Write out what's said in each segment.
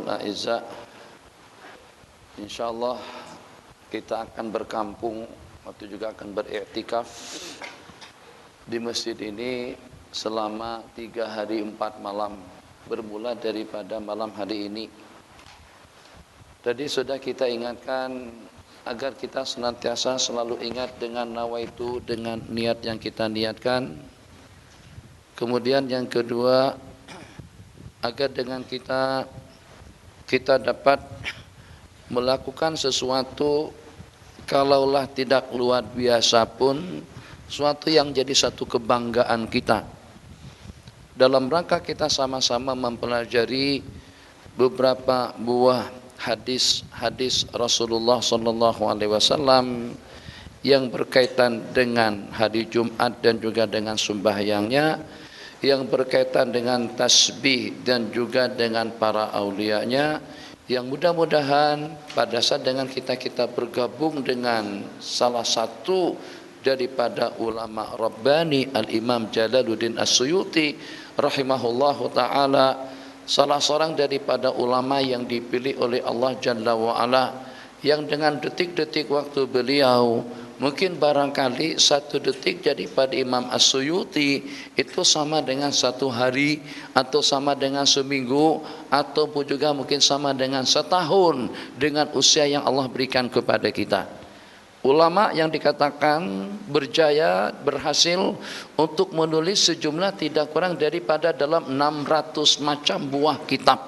Al-Aizza, insyaallah kita akan berkampung atau juga akan beriktikaf di masjid ini selama 3 hari 4 malam, bermula daripada malam hari ini. Tadi sudah kita ingatkan agar kita senantiasa selalu ingat dengan nawaitu, dengan niat yang kita niatkan. Kemudian yang kedua, agar dengan kita dapat melakukan sesuatu kalaulah tidak luar biasa pun, suatu yang jadi satu kebanggaan kita. Dalam rangka kita sama-sama mempelajari beberapa buah hadis Rasulullah SAW yang berkaitan dengan hari Jumat dan juga dengan sembahyangnya, yang berkaitan dengan tasbih dan juga dengan para aulianya, yang mudah-mudahan pada saat dengan kita bergabung dengan salah satu daripada ulama Rabbani, Al-Imam Jalaluddin As-Suyuti rahimahullahu ta'ala, salah seorang daripada ulama yang dipilih oleh Allah Jalla wa'ala, yang dengan detik-detik waktu beliau, mungkin barangkali 1 detik daripada Imam As-Suyuti itu sama dengan 1 hari, atau sama dengan seminggu, ataupun juga mungkin sama dengan setahun dengan usia yang Allah berikan kepada kita. Ulama yang dikatakan berjaya, berhasil untuk menulis sejumlah tidak kurang daripada dalam 600 macam buah kitab.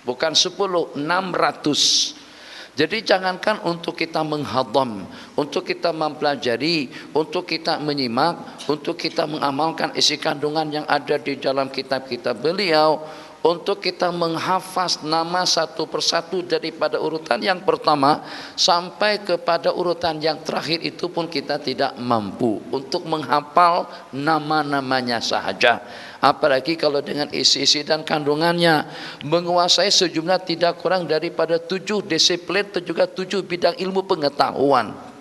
Bukan 10, 600. Jadi jangankan untuk kita menghadam, untuk kita mempelajari, untuk kita menyimak, untuk kita mengamalkan isi kandungan yang ada di dalam kitab-kitab beliau, untuk kita menghafaz nama satu persatu daripada urutan yang pertama sampai kepada urutan yang terakhir, itu pun kita tidak mampu untuk menghafal nama-namanya sahaja. Apalagi kalau dengan isi-isi dan kandungannya, menguasai sejumlah tidak kurang daripada 7 disiplin dan juga 7 bidang ilmu pengetahuan.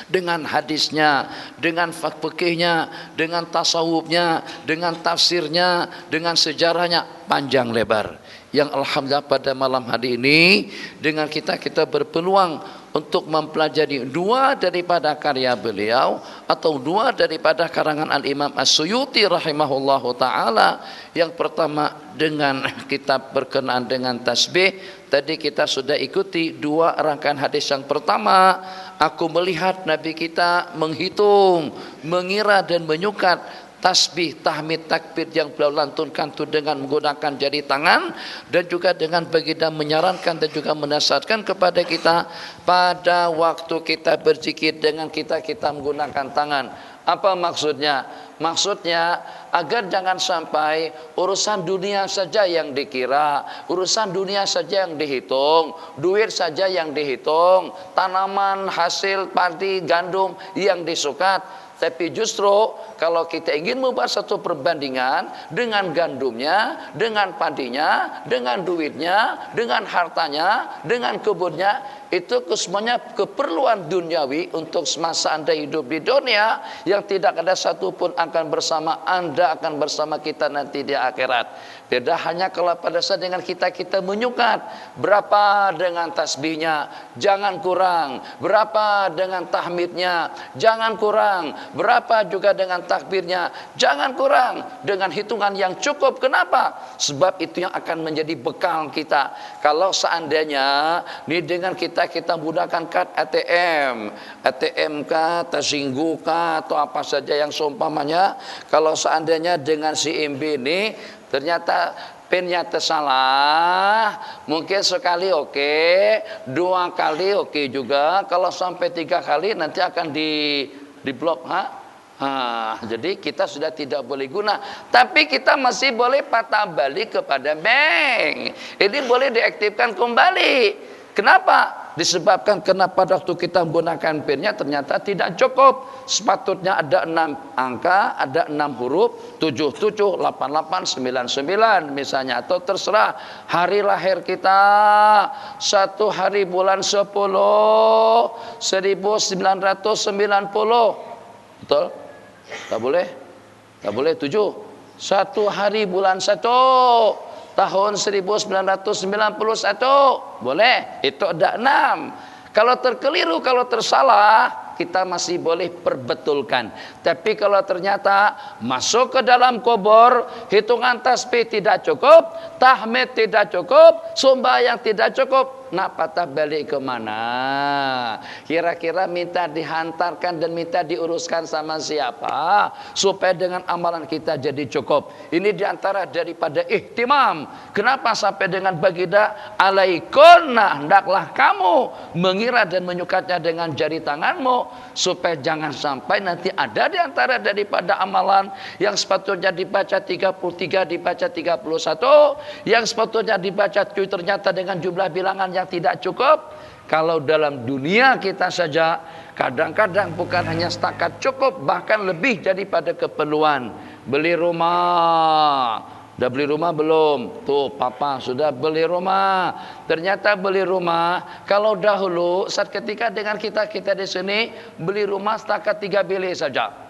Dengan hadisnya, dengan fikihnya, dengan tasawufnya, dengan tafsirnya, dengan sejarahnya, panjang lebar. Yang alhamdulillah pada malam hari ini dengan kita berpeluang untuk mempelajari 2 daripada karya beliau, atau 2 daripada karangan Al-Imam As-Suyuti rahimahullahu ta'ala. Yang pertama dengan kitab berkenaan dengan tasbih. Tadi kita sudah ikuti 2 rangkaian hadis. Yang pertama, aku melihat Nabi kita menghitung, mengira dan menyukat tasbih, tahmid, takbir yang beliau lantunkan itu dengan menggunakan jari tangan, dan juga dengan baginda menyarankan dan juga menasihatkan kepada kita pada waktu kita berzikir dengan kita menggunakan tangan. Apa maksudnya? Maksudnya agar jangan sampai urusan dunia saja yang dikira, urusan dunia saja yang dihitung, duit saja yang dihitung, tanaman, hasil padi, gandum yang disukat. Tapi justru kalau kita ingin membuat satu perbandingan dengan gandumnya, dengan padinya, dengan duitnya, dengan hartanya, dengan kebunnya, itu semuanya keperluan duniawi untuk semasa Anda hidup di dunia, yang tidak ada satupun akan bersama Anda, akan bersama kita nanti di akhirat. Beda hanya kalau pada saat dengan kita menyukat, berapa dengan tasbihnya, jangan kurang, berapa dengan tahmidnya, jangan kurang, berapa juga dengan takbirnya, jangan kurang, dengan hitungan yang cukup. Kenapa? Sebab itu yang akan menjadi bekal kita. Kalau seandainya ini dengan kita menggunakan kad ATM kah, Tasinggu kah, atau apa saja yang seumpamanya, kalau seandainya dengan si IMB ini ternyata pinnya tersalah, mungkin sekali oke, 2 kali oke juga, kalau sampai 3 kali nanti akan di blok. Jadi kita sudah tidak boleh guna, tapi kita masih boleh patah balik kepada bank. Ini boleh diaktifkan kembali. Kenapa? Disebabkan karena pada waktu kita menggunakan PIN-nya ternyata tidak cukup. Sepatutnya ada 6 angka, ada 6 huruf, 77, 88, 99 misalnya, atau terserah hari lahir kita 1 hari bulan 10 1990. Betul? Tak boleh? Tak boleh 7. 1 hari bulan 1 tahun 1991. Boleh, itu ada 6. Kalau terkeliru, kalau tersalah, kita masih boleh perbetulkan. Tapi kalau ternyata masuk ke dalam kubur, hitungan tasbih tidak cukup, tahmid tidak cukup, sembahyang tidak cukup, nak patah balik ke mana? Kira-kira minta dihantarkan dan minta diuruskan sama siapa supaya dengan amalan kita jadi cukup? Ini diantara daripada ihtimam. Kenapa sampai dengan baginda alaikunna, hendaklah kamu mengira dan menyukatnya dengan jari tanganmu, supaya jangan sampai nanti ada diantara daripada amalan yang sepatutnya dibaca 33 dibaca 31, yang sepatutnya dibaca ternyata dengan jumlah bilangan yang tidak cukup. Kalau dalam dunia kita saja kadang-kadang bukan hanya setakat cukup, bahkan lebih daripada keperluan. Beli rumah, udah beli rumah belum? Tuh papa sudah beli rumah. Ternyata beli rumah, kalau dahulu saat ketika dengan kita di sini beli rumah setakat 3 bilik saja.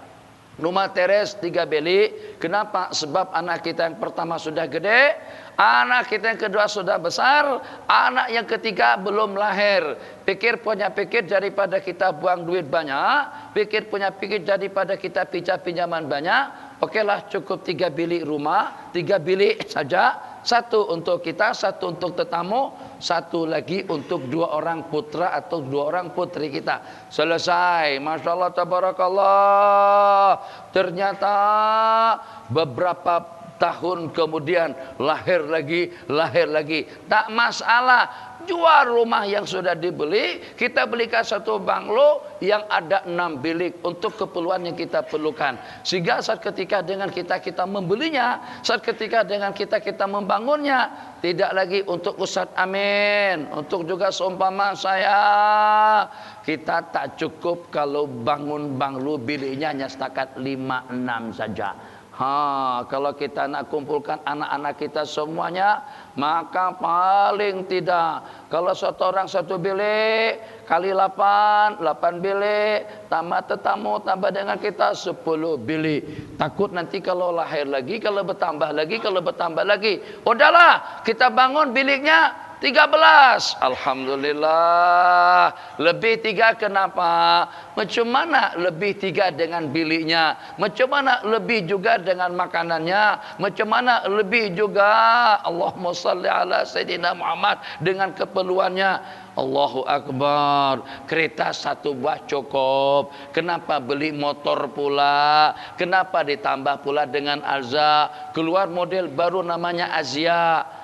Rumah teres 3 bilik. Kenapa? Sebab anak kita yang pertama sudah gede, anak kita yang kedua sudah besar, anak yang ketiga belum lahir. Pikir daripada kita buang duit banyak, pikir daripada kita pinjaman banyak. Okelah, cukup 3 bilik rumah, 3 bilik saja. 1 untuk kita, 1 untuk tetamu, 1 lagi untuk 2 orang putra atau 2 orang putri kita. Selesai. Masya Allah, tabarakallah. Ternyata beberapa tahun kemudian lahir lagi. Tak masalah. Jual rumah yang sudah dibeli, kita belikan 1 banglo yang ada 6 bilik untuk keperluan yang kita perlukan. Sehingga saat ketika dengan kita membelinya, saat ketika dengan kita membangunnya, tidak lagi untuk Ustadz Amin, untuk juga seumpama saya, kita tak cukup kalau bangun banglo biliknya hanya setakat 5-6 saja. Kalau kita nak kumpulkan anak-anak kita semuanya, maka paling tidak, kalau 1 orang 1 bilik kali 8 bilik, tambah tetamu, tambah dengan kita 10 bilik. Takut nanti kalau lahir lagi, kalau bertambah lagi. Udahlah, kita bangun biliknya 13. Alhamdulillah. Lebih 3 kenapa? Macam mana lebih 3 dengan biliknya? Macam mana lebih juga dengan makanannya? Macam mana lebih juga Allahumma salli ala Sayyidina Muhammad dengan keperluannya? Allahu Akbar. Kereta 1 buah cukup. Kenapa beli motor pula? Kenapa ditambah pula dengan Alza? Keluar model baru namanya Azia,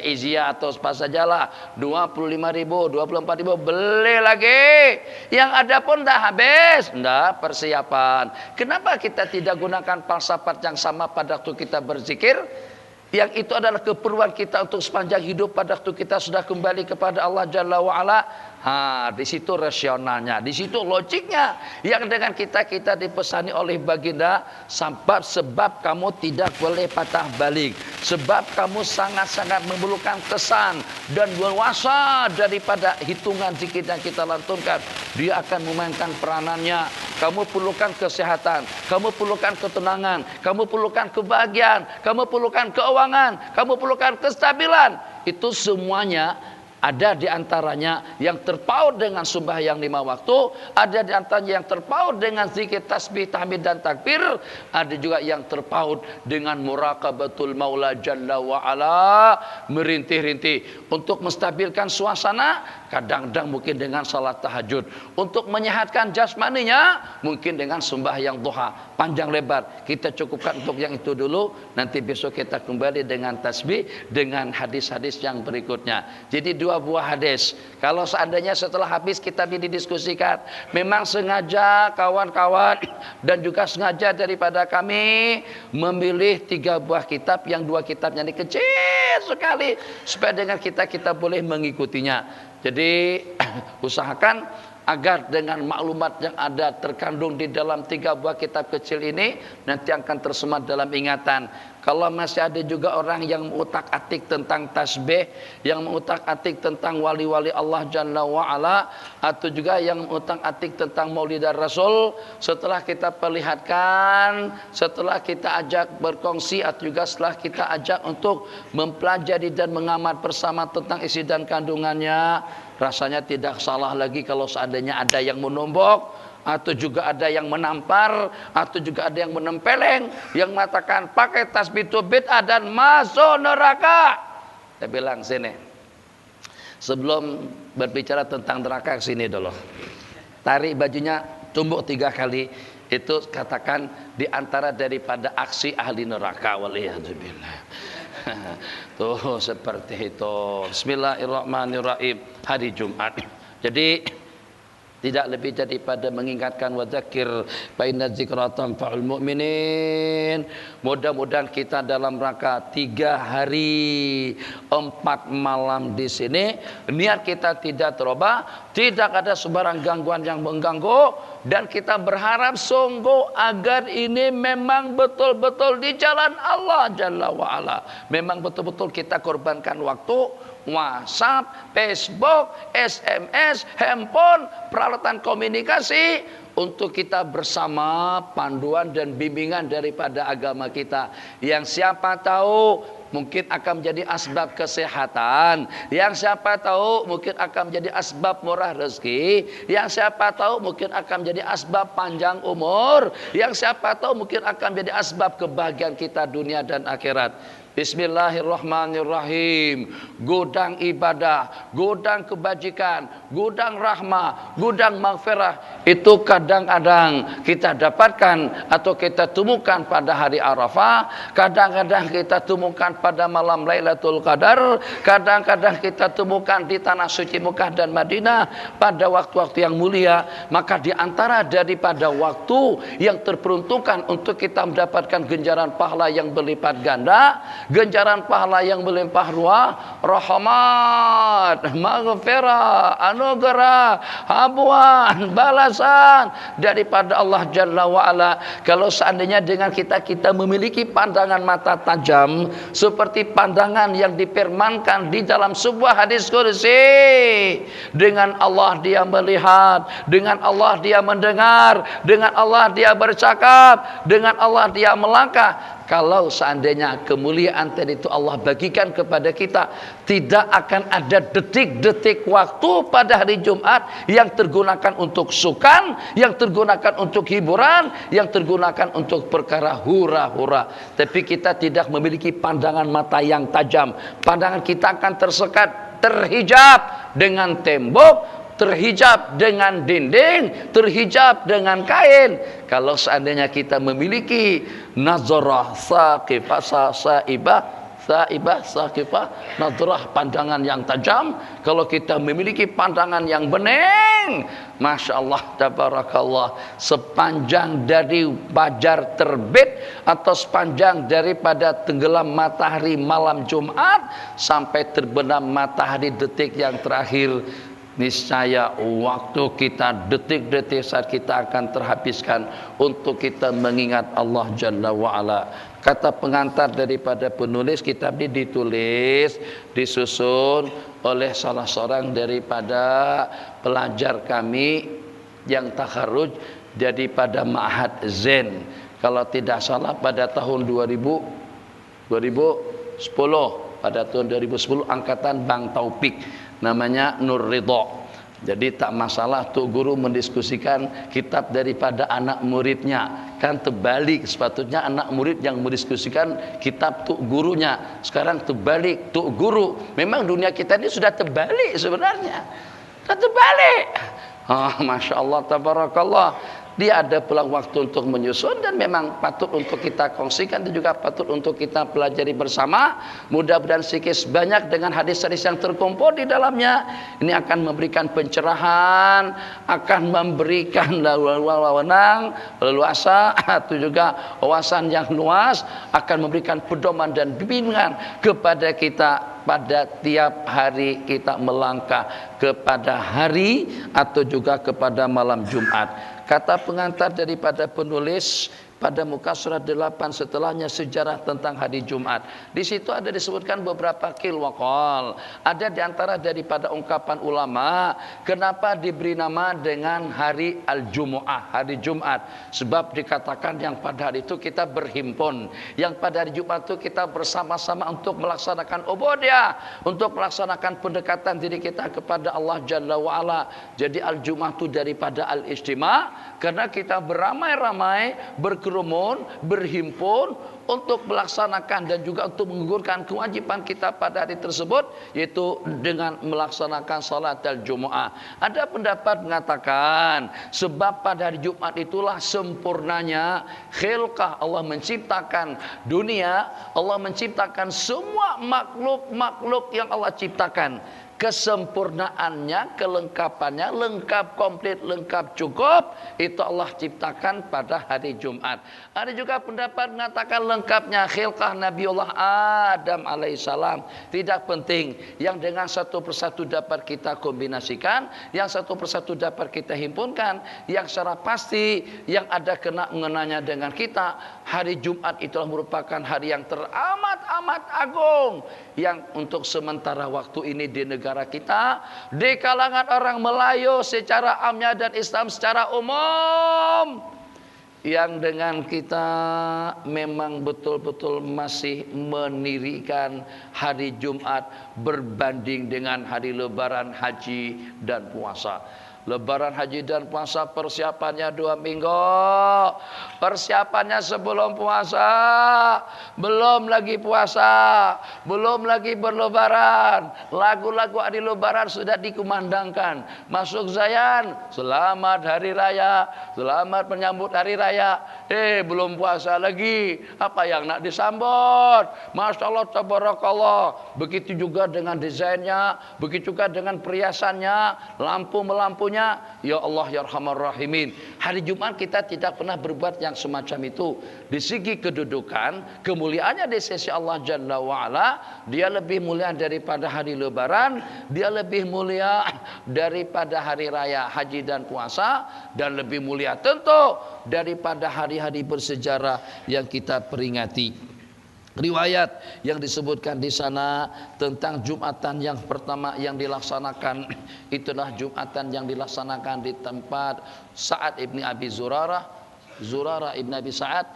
Izia atau apa sajalah, 25.000, 24.000, beli lagi. Yang ada pun dah habis, dah persiapan. Kenapa kita tidak gunakan falsafat yang sama pada waktu kita berzikir? Yang itu adalah keperluan kita untuk sepanjang hidup pada waktu kita sudah kembali kepada Allah Jalla wa'ala. Di situ rasionalnya, di situ logiknya. Yang dengan kita dipesani oleh baginda, sebab kamu tidak boleh patah balik, sebab kamu sangat-sangat memerlukan kesan dan luasa daripada hitungan zikir yang kita lantunkan. Dia akan memainkan peranannya. Kamu perlukan kesehatan, kamu perlukan ketenangan, kamu perlukan kebahagiaan, kamu perlukan keuangan, kamu perlukan kestabilan. Itu semuanya ada di antaranya yang terpaut dengan sembahyang 5 waktu, ada di antaranya yang terpaut dengan zikir, tasbih, tahmid dan takbir, ada juga yang terpaut dengan muraqabatul Maula Jalla wa Ala, merintih-rintih untuk menstabilkan suasana, kadang-kadang mungkin dengan salat tahajud, untuk menyehatkan jasmaninya mungkin dengan sembahyang duha panjang lebar. Kita cukupkan untuk yang itu dulu, nanti besok kita kembali dengan tasbih dengan hadis-hadis yang berikutnya. Jadi 2 buah hadis. Kalau seandainya setelah habis kitab ini didiskusikan, memang sengaja kawan-kawan dan juga sengaja daripada kami memilih 3 buah kitab, yang 2 kitabnya ini kecil sekali, supaya dengan kita boleh mengikutinya. Jadi usahakan agar dengan maklumat yang ada terkandung di dalam 3 buah kitab kecil ini nanti akan tersemat dalam ingatan. Kalau masih ada juga orang yang mengutak-atik tentang tasbih, yang mengutak-atik tentang wali-wali Allah Jalla wa'ala, atau juga yang mengutak-atik tentang Maulidar Rasul, setelah kita perlihatkan, setelah kita ajak berkongsi, atau juga setelah kita ajak untuk mempelajari dan mengamat bersama tentang isi dan kandungannya, rasanya tidak salah lagi kalau seandainya ada yang menumbuk, atau juga ada yang menampar, atau juga ada yang menempeleng, yang mengatakan pakai tasbih itu bid'ah dan masuk neraka. Saya bilang sini, sebelum berbicara tentang neraka, sini dulu. Tarik bajunya, tumbuk 3 kali. Itu katakan diantara daripada aksi ahli neraka. Waliyahzubillah. Tuh seperti itu. Bismillahirrahmanirrahim. Hari Jumat. Jadi tidak lebih daripada mengingatkan wadzakir fa inna dzikra tanfa'ul mu'minin. Mudah-mudahan kita dalam rangka 3 hari 4 malam di sini, niat kita tidak terubah, tidak ada sebarang gangguan yang mengganggu, dan kita berharap sungguh agar ini memang betul-betul di jalan Allah Jalla wa'ala. Memang betul-betul kita korbankan waktu, WhatsApp, Facebook, SMS, handphone, peralatan komunikasi untuk kita bersama panduan dan bimbingan daripada agama kita, yang siapa tahu mungkin akan menjadi asbab kesehatan, yang siapa tahu mungkin akan menjadi asbab murah rezeki, yang siapa tahu mungkin akan menjadi asbab panjang umur, yang siapa tahu mungkin akan menjadi asbab kebahagiaan kita dunia dan akhirat. Bismillahirrahmanirrahim. Gudang ibadah, gudang kebajikan, gudang rahmah, gudang maghfirah, itu kadang-kadang kita dapatkan atau kita temukan pada hari Arafah, kadang-kadang kita temukan pada malam Lailatul Qadar, kadang-kadang kita temukan di tanah suci Mekah dan Madinah pada waktu-waktu yang mulia. Maka di antara daripada waktu yang terperuntukkan untuk kita mendapatkan ganjaran pahala yang berlipat ganda, ganjaran pahala yang melimpah ruah, rahmat, maghfirah, anugerah, habuan, balasan daripada Allah Jalla wa'ala. Kalau seandainya dengan kita memiliki pandangan mata tajam seperti pandangan yang difirmankan di dalam sebuah hadis kursi, dengan Allah dia melihat, dengan Allah dia mendengar, dengan Allah dia bercakap, dengan Allah dia melangkah. Kalau seandainya kemuliaan tadi itu Allah bagikan kepada kita, tidak akan ada detik-detik waktu pada hari Jumat yang tergunakan untuk sukan, yang tergunakan untuk hiburan, yang tergunakan untuk perkara hura-hura. Tapi kita tidak memiliki pandangan mata yang tajam. Pandangan kita akan tersekat, terhijab dengan tembok, terhijab dengan dinding, terhijab dengan kain. Kalau seandainya kita memiliki nazarah saqifah, saqifah, nazarah pandangan yang tajam, kalau kita memiliki pandangan yang bening, Masya Allah, tabarakallah, sepanjang dari fajar terbit atau sepanjang daripada tenggelam matahari malam Jumat sampai terbenam matahari detik yang terakhir, niscaya waktu kita, detik-detik saat kita akan terhabiskan untuk kita mengingat Allah Jalla wa'ala. Kata pengantar daripada penulis kitab ini disusun oleh salah seorang daripada pelajar kami yang takharuj daripada Ma'had Zen, kalau tidak salah pada tahun 2010, pada tahun 2010 angkatan Bang Taufik, namanya Nur Ridho. Jadi tak masalah Tuk Guru mendiskusikan kitab daripada anak muridnya. Kan terbalik, sepatutnya anak murid yang mendiskusikan kitab Tuk Gurunya. Sekarang terbalik, Tuk Guru. Memang dunia kita ini sudah terbalik sebenarnya. Sudah terbalik. Masya Allah, tabarakallah. Dia ada pulang waktu untuk menyusun, dan memang patut untuk kita kongsikan dan juga patut untuk kita pelajari bersama. Mudah-mudahan sedikit banyak dengan hadis-hadis yang terkumpul di dalamnya ini akan memberikan pencerahan, akan memberikan wewenang, leluasa, atau juga wawasan yang luas, akan memberikan pedoman dan bimbingan kepada kita pada tiap hari kita melangkah kepada hari atau juga kepada malam Jumat. Kata pengantar daripada penulis, pada muka surat 8 setelahnya sejarah tentang hari Jumat. Di situ ada disebutkan beberapa qil wa qal. Ada di antara daripada ungkapan ulama, kenapa diberi nama dengan hari Al-Jumu'ah, hari Jumat? Sebab dikatakan yang pada hari itu kita berhimpun, yang pada hari Jumat itu kita bersama-sama untuk melaksanakan ubudiyah, untuk melaksanakan pendekatan diri kita kepada Allah Jalla wa'ala. Jadi Al-Jumu'ah itu daripada Al-Istima', karena kita beramai-ramai, berkerumun, berhimpun untuk melaksanakan dan juga untuk menggugurkan kewajiban kita pada hari tersebut, yaitu dengan melaksanakan salat al-Jumu'ah. Ada pendapat mengatakan sebab pada hari Jumat itulah sempurnanya khilqah, Allah menciptakan dunia, Allah menciptakan semua makhluk-makhluk yang Allah ciptakan. Kesempurnaannya, kelengkapannya, lengkap, komplit, lengkap, cukup, itu Allah ciptakan pada hari Jumat. Ada juga pendapat mengatakan lengkapnya khilqah Nabiullah Adam alaihissalam. Tidak penting, yang dengan satu persatu dapat kita kombinasikan, yang satu persatu dapat kita himpunkan, yang secara pasti yang ada kena mengenanya dengan kita. Hari Jumat itulah merupakan hari yang teramat-amat agung, yang untuk sementara waktu ini di negara kita, di kalangan orang Melayu secara amnya dan Islam secara umum, yang dengan kita memang betul-betul masih menirikan hari Jumat berbanding dengan hari Lebaran, haji dan puasa. Lebaran, haji dan puasa persiapannya 2 minggu. Persiapannya sebelum puasa, belum lagi puasa, belum lagi berlebaran. Lagu-lagu hari lebaran sudah dikumandangkan. Masuk zayan, selamat hari raya, selamat menyambut hari raya. Belum puasa lagi, apa yang nak disambut? Masya Allah, tabarakallah. Begitu juga dengan desainnya, begitu juga dengan perhiasannya, lampu-melampunya. Ya Allah ya Arhamar Rahimin. Hari Jumat kita tidak pernah berbuat yang semacam itu. Di segi kedudukan, kemuliaannya di sisi Allah Jalla wa'ala, dia lebih mulia daripada hari lebaran, dia lebih mulia daripada hari raya haji dan puasa, dan lebih mulia tentu daripada hari-hari bersejarah yang kita peringati. Riwayat yang disebutkan di sana tentang Jumatan yang pertama yang dilaksanakan, itulah Jumatan yang dilaksanakan di tempat Sa'ad ibni Abi Zurarah, Zurarah ibni Abi Sa'ad,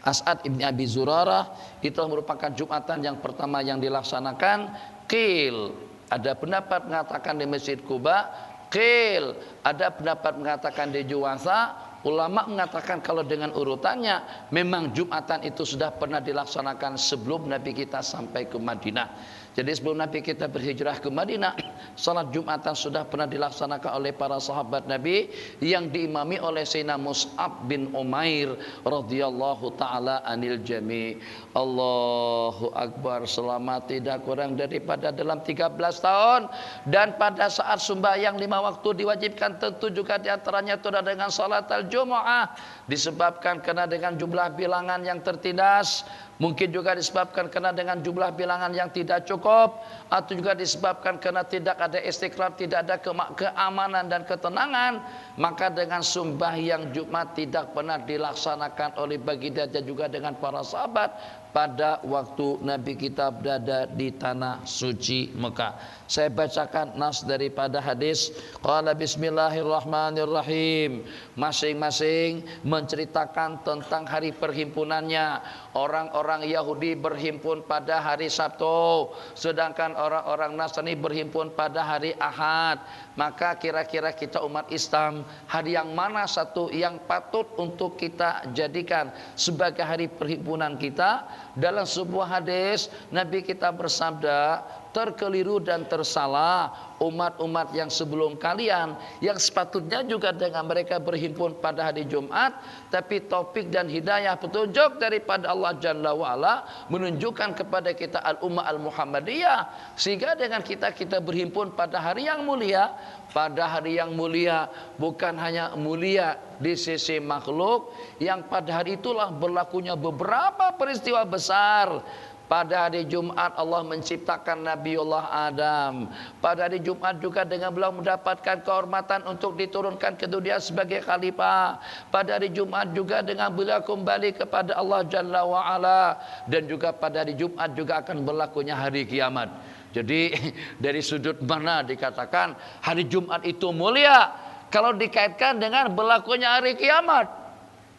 As'ad ibni Abi Zurarah. Itu merupakan Jumatan yang pertama yang dilaksanakan. Qil, ada pendapat mengatakan di Masjid Quba. Qil, ada pendapat mengatakan di Juwasa. Ulama mengatakan kalau dengan urutannya memang Jumatan itu sudah pernah dilaksanakan sebelum Nabi kita sampai ke Madinah. Jadi sebelum Nabi kita berhijrah ke Madinah, salat Jumatan sudah pernah dilaksanakan oleh para sahabat Nabi yang diimami oleh Sayyidina Mus'ab bin Umair radhiyallahu taala anil jami'. Allahu Akbar, selama tidak kurang daripada dalam 13 tahun. Dan pada saat sembahyang 5 waktu diwajibkan, tentu juga diantaranya itu dengan salat al-Jumu'ah, disebabkan karena dengan jumlah bilangan yang tertindas, mungkin juga disebabkan karena dengan jumlah bilangan yang tidak cukup, atau juga disebabkan karena tidak ada istiqrar, tidak ada keamanan dan ketenangan, maka dengan sembahyang Jumat tidak pernah dilaksanakan oleh baginda dan juga dengan para sahabat pada waktu Nabi kita berada di tanah suci Mekah. Saya bacakan nas daripada hadis. Qala bismillahirrahmanirrahim. Masing-masing menceritakan tentang hari perhimpunannya. Orang-orang Yahudi berhimpun pada hari Sabtu, sedangkan orang-orang Nasrani berhimpun pada hari Ahad. Maka kira-kira kita umat Islam, hari yang mana satu yang patut untuk kita jadikan sebagai hari perhimpunan kita? Dalam sebuah hadis Nabi kita bersabda, terkeliru dan tersalah umat-umat yang sebelum kalian, yang sepatutnya juga dengan mereka berhimpun pada hari Jumat, tapi taufik dan hidayah petunjuk daripada Allah Jalla wa'ala menunjukkan kepada kita al-ummah al-Muhammadiyah, sehingga dengan kita berhimpun pada hari yang mulia. Pada hari yang mulia bukan hanya mulia di sisi makhluk, yang pada hari itulah berlakunya beberapa peristiwa besar. Pada hari Jumat Allah menciptakan Nabiullah Adam. Pada hari Jumat juga dengan beliau mendapatkan kehormatan untuk diturunkan ke dunia sebagai khalifah. Pada hari Jumat juga dengan beliau kembali kepada Allah Jalla wa'ala. Dan juga pada hari Jumat juga akan berlakunya hari kiamat. Jadi dari sudut mana dikatakan hari Jumat itu mulia? Kalau dikaitkan dengan berlakunya hari kiamat.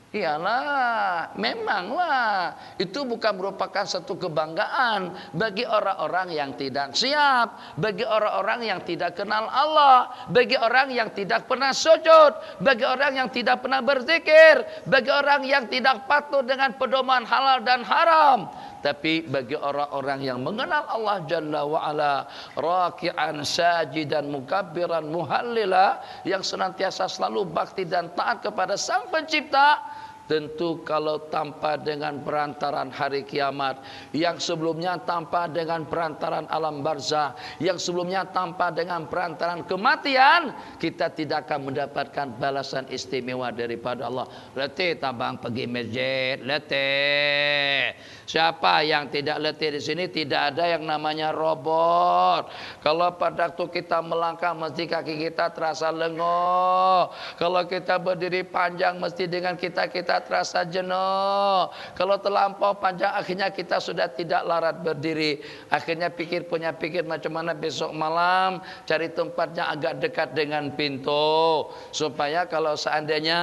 Iyalah, memanglah itu bukan merupakan satu kebanggaan bagi orang-orang yang tidak siap, bagi orang-orang yang tidak kenal Allah, bagi orang yang tidak pernah sujud, bagi orang yang tidak pernah berzikir, bagi orang yang tidak patuh dengan pedoman halal dan haram. Tapi bagi orang-orang yang mengenal Allah Jalla wa'ala, raki'an sajidan mukabbiran muhallila, yang senantiasa selalu bakti dan taat kepada Sang Pencipta, tentu kalau tanpa dengan perantaran hari kiamat, yang sebelumnya tanpa dengan perantaran alam barzah, yang sebelumnya tanpa dengan perantaran kematian, kita tidak akan mendapatkan balasan istimewa daripada Allah. Letih tabang pergi masjid, letih. Siapa yang tidak letih di sini? Tidak ada yang namanya robot. Kalau pada waktu kita melangkah mesti kaki kita terasa lengoh. Kalau kita berdiri panjang mesti dengan kita terasa jenuh. Kalau terlampau panjang akhirnya kita sudah tidak larat berdiri. Akhirnya punya pikir macam mana besok malam cari tempatnya agak dekat dengan pintu, supaya kalau seandainya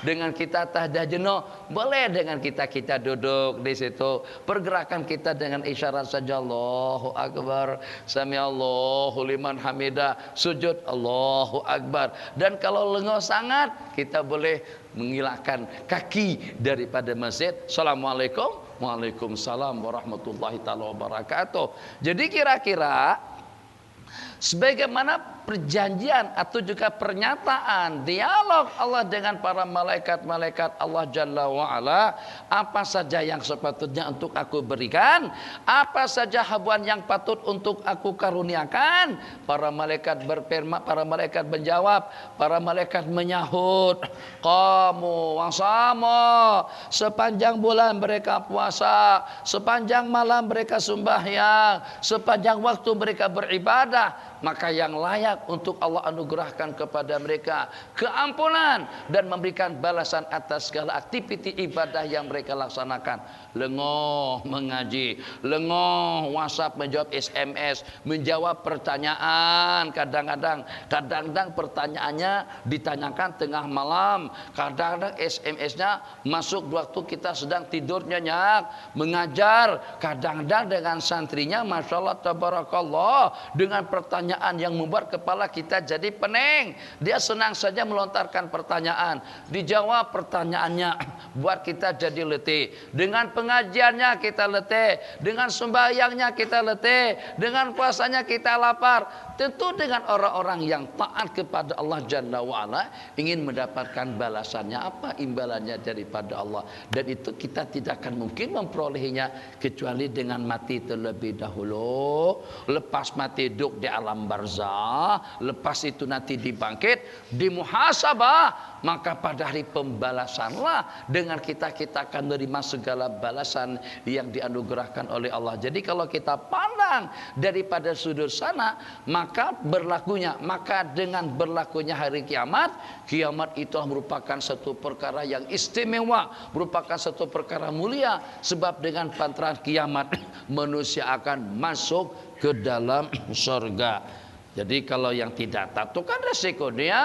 dengan kita tak ada jenuh, boleh dengan kita duduk di situ. Pergerakan kita dengan isyarat saja, Allahu Akbar, Sami Allahu liman hamidah, sujud Allahu Akbar. Dan kalau lengoh sangat, kita boleh menghilangkan kaki daripada masjid. Assalamualaikum, waalaikumsalam warahmatullahi taala wabarakatuh. Jadi kira-kira sebagaimana perjanjian atau juga pernyataan dialog Allah dengan para malaikat-malaikat Allah Jalla wa'ala, apa saja yang sepatutnya untuk aku berikan, apa saja habuan yang patut untuk aku karuniakan. Para malaikat berfirman, para malaikat menjawab, para malaikat menyahut, qamu wasamu, sepanjang bulan mereka puasa, sepanjang malam mereka sembahyang, sepanjang waktu mereka beribadah. Maka yang layak untuk Allah anugerahkan kepada mereka keampunan dan memberikan balasan atas segala aktiviti ibadah yang mereka laksanakan. Lengoh mengaji, lengoh WhatsApp, menjawab SMS, menjawab pertanyaan. Kadang-kadang pertanyaannya ditanyakan tengah malam, kadang-kadang SMS-nya masuk waktu kita sedang tidur nyenyak, mengajar. Kadang-kadang dengan santrinya, Masya Allah tabarakallah, dengan pertanyaan yang membuat kepala kita jadi pening. Dia senang saja melontarkan pertanyaan, dijawab pertanyaannya buat kita jadi letih. Dengan pengajiannya kita letih, dengan sembahyangnya kita letih, dengan puasanya kita lapar. Tentu dengan orang-orang yang taat kepada Allah Jalla wa'ala ingin mendapatkan balasannya, apa imbalannya daripada Allah. Dan itu kita tidak akan mungkin memperolehinya kecuali dengan mati terlebih dahulu. Lepas mati duduk di alam barzah, lepas itu nanti dibangkit, dimuhasabah. Maka pada hari pembalasanlah dengan kita akan menerima segala balasan yang dianugerahkan oleh Allah. Jadi kalau kita pandang daripada sudut sana, maka dengan berlakunya hari kiamat, kiamat itu merupakan satu perkara yang istimewa, merupakan satu perkara mulia. Sebab dengan pantaran kiamat manusia akan masuk ke dalam surga. Jadi kalau yang tidak taat itu kan resikonya.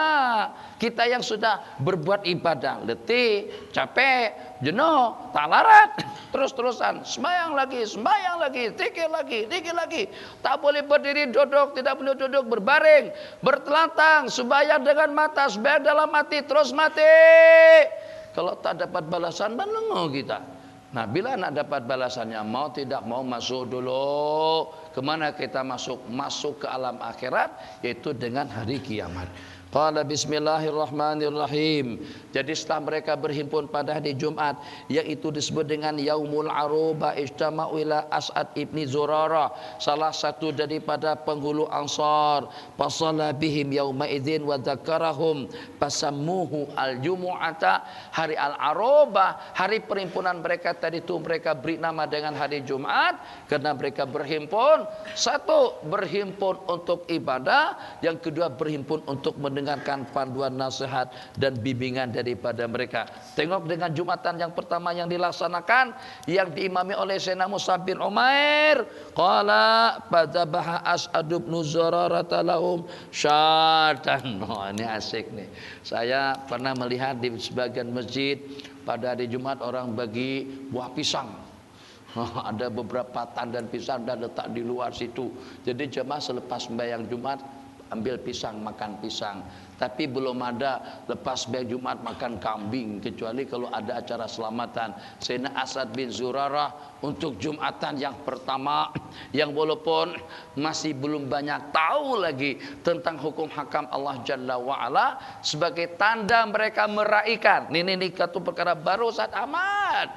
Kita yang sudah berbuat ibadah letih, capek, jenuh, tak larat, terus-terusan sembahyang lagi, zikir lagi. Tak boleh berdiri duduk, tidak boleh duduk berbaring, bertelantang, sembahyang dengan mata, sembahyang dalam hati, terus mati. Kalau tak dapat balasan, menengok kita. Nah, bila nak dapat balasannya, mau tidak mau masuk dulu. Kemana kita masuk? Masuk ke alam akhirat, yaitu dengan hari kiamat. Qala bismillahirrahmanirrahim. Jadi setelah mereka berhimpun pada hari Jumat, yaitu disebut dengan Yaumul Arubah, ijtama'u ila As'ad ibni Zurarah, salah satu daripada penghulu Ansar. Fasalla bihim yauma idzin wa dzakarahum fasammuhu al-jumu'ata. Hari Al-Arubah, hari perhimpunan mereka tadi itu mereka beri nama dengan hari Jumat karena mereka berhimpun. Satu, berhimpun untuk ibadah, yang kedua berhimpun untuk mendengarkan panduan nasihat dan bimbingan daripada mereka. Tengok dengan Jumatan yang pertama yang dilaksanakan, yang diimami oleh Sayyidina Mus'ab bin Umair. Qala fadzabaha As'ad bin Zurarah lahum syatan. Oh, ini asik nih. Saya pernah melihat di sebagian masjid pada hari Jumat orang bagi buah pisang. Ada beberapa tandan pisang dan letak di luar situ. Jadi jemaah selepas sembahyang Jumat ambil pisang, makan pisang. Tapi belum ada lepas sembahyang Jumat makan kambing, kecuali kalau ada acara selamatan. Sayyidina As'ad bin Zurarah untuk Jumatan yang pertama, yang walaupun masih belum banyak tahu lagi tentang hukum hakam Allah Jalla wa'ala, sebagai tanda mereka meraihkan. Ini satu perkara baru Ustaz Ahmad.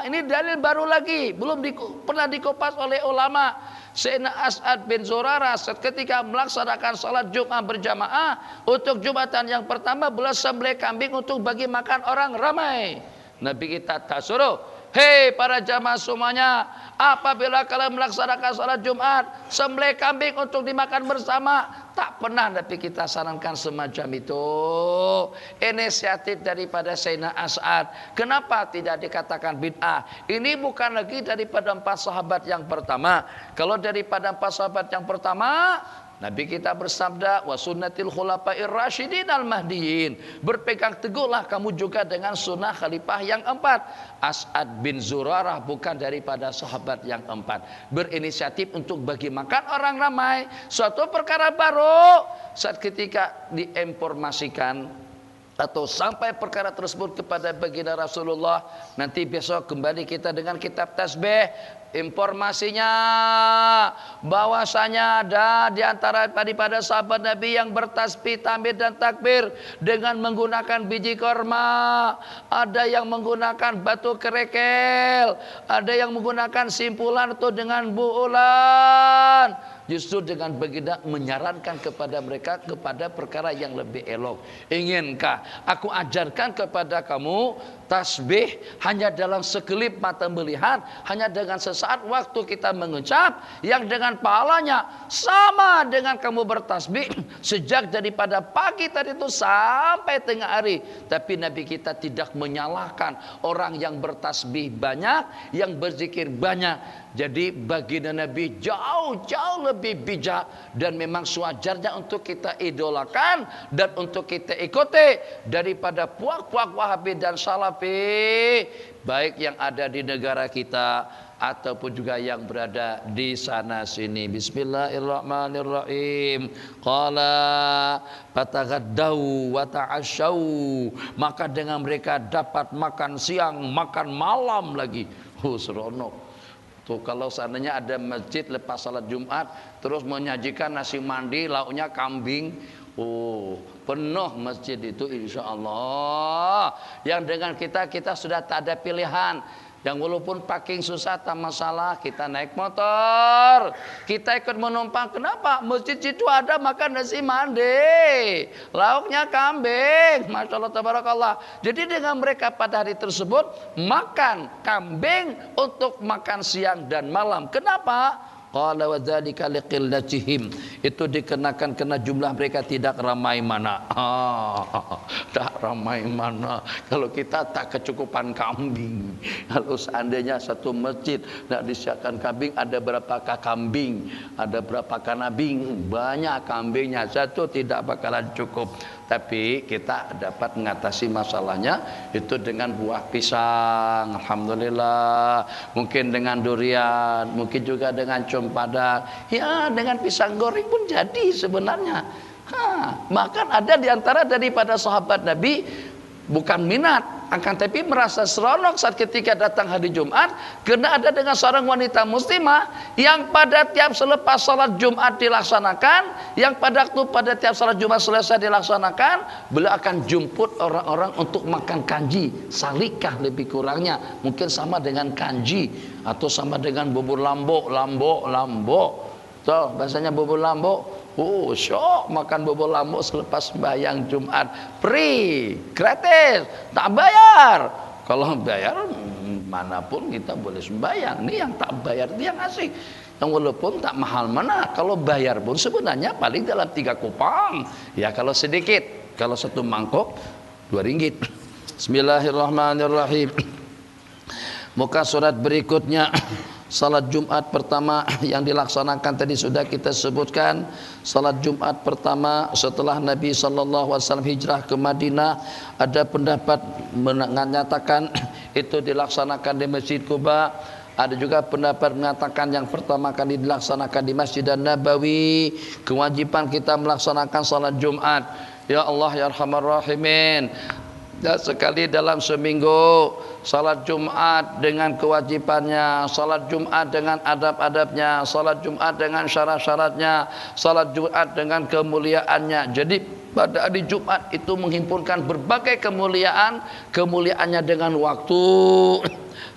Ini dalil baru lagi, belum pernah dikupas oleh ulama. Sayyidina As'ad bin Zurarah ketika melaksanakan salat Jumat berjamaah untuk Jumatan yang pertama, beliau sembelih kambing untuk bagi makan orang ramai. Nabi kita tak suruh, hei para jamaah semuanya, apabila kalian melaksanakan salat Jumat, sembelih kambing untuk dimakan bersama. Tak pernah Nabi kita sarankan semacam itu. Inisiatif daripada Sayyidina As'ad. Kenapa tidak dikatakan bid'ah? Ini bukan lagi daripada 4 sahabat yang pertama. Kalau daripada 4 sahabat yang pertama, Nabi kita bersabda, wa sunnatil khulafa'ir rasyidin al-mahdiyyin. Berpegang teguhlah kamu juga dengan sunnah khalifah yang 4. As'ad bin Zurarah bukan daripada sahabat yang 4. Berinisiatif untuk bagi makan orang ramai. Suatu perkara baru. Saat ketika diinformasikan atau sampai perkara tersebut kepada baginda Rasulullah, nanti besok kembali kita dengan kitab tasbih. Informasinya bahwasanya ada di antara daripada sahabat Nabi yang bertasbih, tahmid dan takbir dengan menggunakan biji korma, ada yang menggunakan batu kerikil, ada yang menggunakan simpulan atau dengan buulan. Justru dengan baginda menyarankan kepada mereka kepada perkara yang lebih elok. Inginkah aku ajarkan kepada kamu tasbih hanya dalam sekelip mata melihat, hanya dengan sesaat waktu kita mengucap, yang dengan pahalanya sama dengan kamu bertasbih sejak daripada pagi tadi itu sampai tengah hari. Tapi Nabi kita tidak menyalahkan orang yang bertasbih banyak, yang berzikir banyak. Jadi baginda Nabi jauh-jauh lebih bijak, dan memang sewajarnya untuk kita idolakan dan untuk kita ikuti daripada puak-puak Wahabi dan Salafi, baik yang ada di negara kita ataupun juga yang berada di sana sini. Bismillahirrahmanirrahim. Qala fatagaddau wa ta'asyau. Maka dengan mereka dapat makan siang, makan malam lagi. Seronok. Tuh kalau seandainya ada masjid lepas salat Jumat terus menyajikan nasi mandi, lauknya kambing, penuh masjid itu insya Allah. Yang dengan kita sudah tak ada pilihan. Yang walaupun parking susah tak masalah, kita naik motor, kita ikut menumpang. Kenapa? Masjid itu ada makan nasi mandi, lauknya kambing, masya Allah tabarakallah. Jadi dengan mereka pada hari tersebut makan kambing untuk makan siang dan malam. Kenapa? Qala wa dzalika liqillatihim. Itu dikenakan karena jumlah mereka tidak ramai mana. Tak ramai mana. Kalau kita tak kecukupan kambing. Kalau seandainya satu masjid nak disiapkan kambing, ada berapakah kambing? Ada berapakah nabing? Banyak kambingnya. Satu tidak bakalan cukup. Tapi kita dapat mengatasi masalahnya itu dengan buah pisang, alhamdulillah. Mungkin dengan durian, mungkin juga dengan cempedak. Ya, dengan pisang goreng pun jadi sebenarnya. Bahkan ada di antara daripada sahabat Nabi bukan minat, akan tapi merasa seronok saat ketika datang hari Jumat, karena ada dengan seorang wanita muslimah yang pada tiap selepas salat Jumat dilaksanakan, yang pada tiap salat Jumat selesai dilaksanakan, beliau akan jemput orang-orang untuk makan kanji, salikah lebih kurangnya, mungkin sama dengan kanji atau sama dengan bubur lambo. Tuh, bahasanya bubur lambo. Syok makan bubur lambo selepas sembahyang Jumat. Free, gratis, tak bayar. Kalau bayar, manapun kita boleh sembahyang. Ini yang tak bayar itu yang asik. Yang walaupun tak mahal mana. Kalau bayar pun sebenarnya paling dalam 3 kupang. Ya kalau sedikit. Kalau 1 mangkok, 2 ringgit. Bismillahirrahmanirrahim. Muka surat berikutnya. Salat Jumat pertama yang dilaksanakan tadi sudah kita sebutkan. Salat Jumat pertama setelah Nabi SAW hijrah ke Madinah, ada pendapat menyatakan itu dilaksanakan di Masjid Quba. Ada juga pendapat mengatakan yang pertama kali dilaksanakan di Masjid Nabawi. Kewajiban kita melaksanakan salat Jumat. Ya Allah ya Arhamar Rahimin. Dan sekali dalam seminggu, salat Jumat dengan kewajibannya, salat Jumat dengan adab-adabnya, salat Jumat dengan syarat-syaratnya, salat Jumat dengan kemuliaannya. Jadi pada hari Jumat itu menghimpunkan berbagai kemuliaan, kemuliaannya dengan waktu.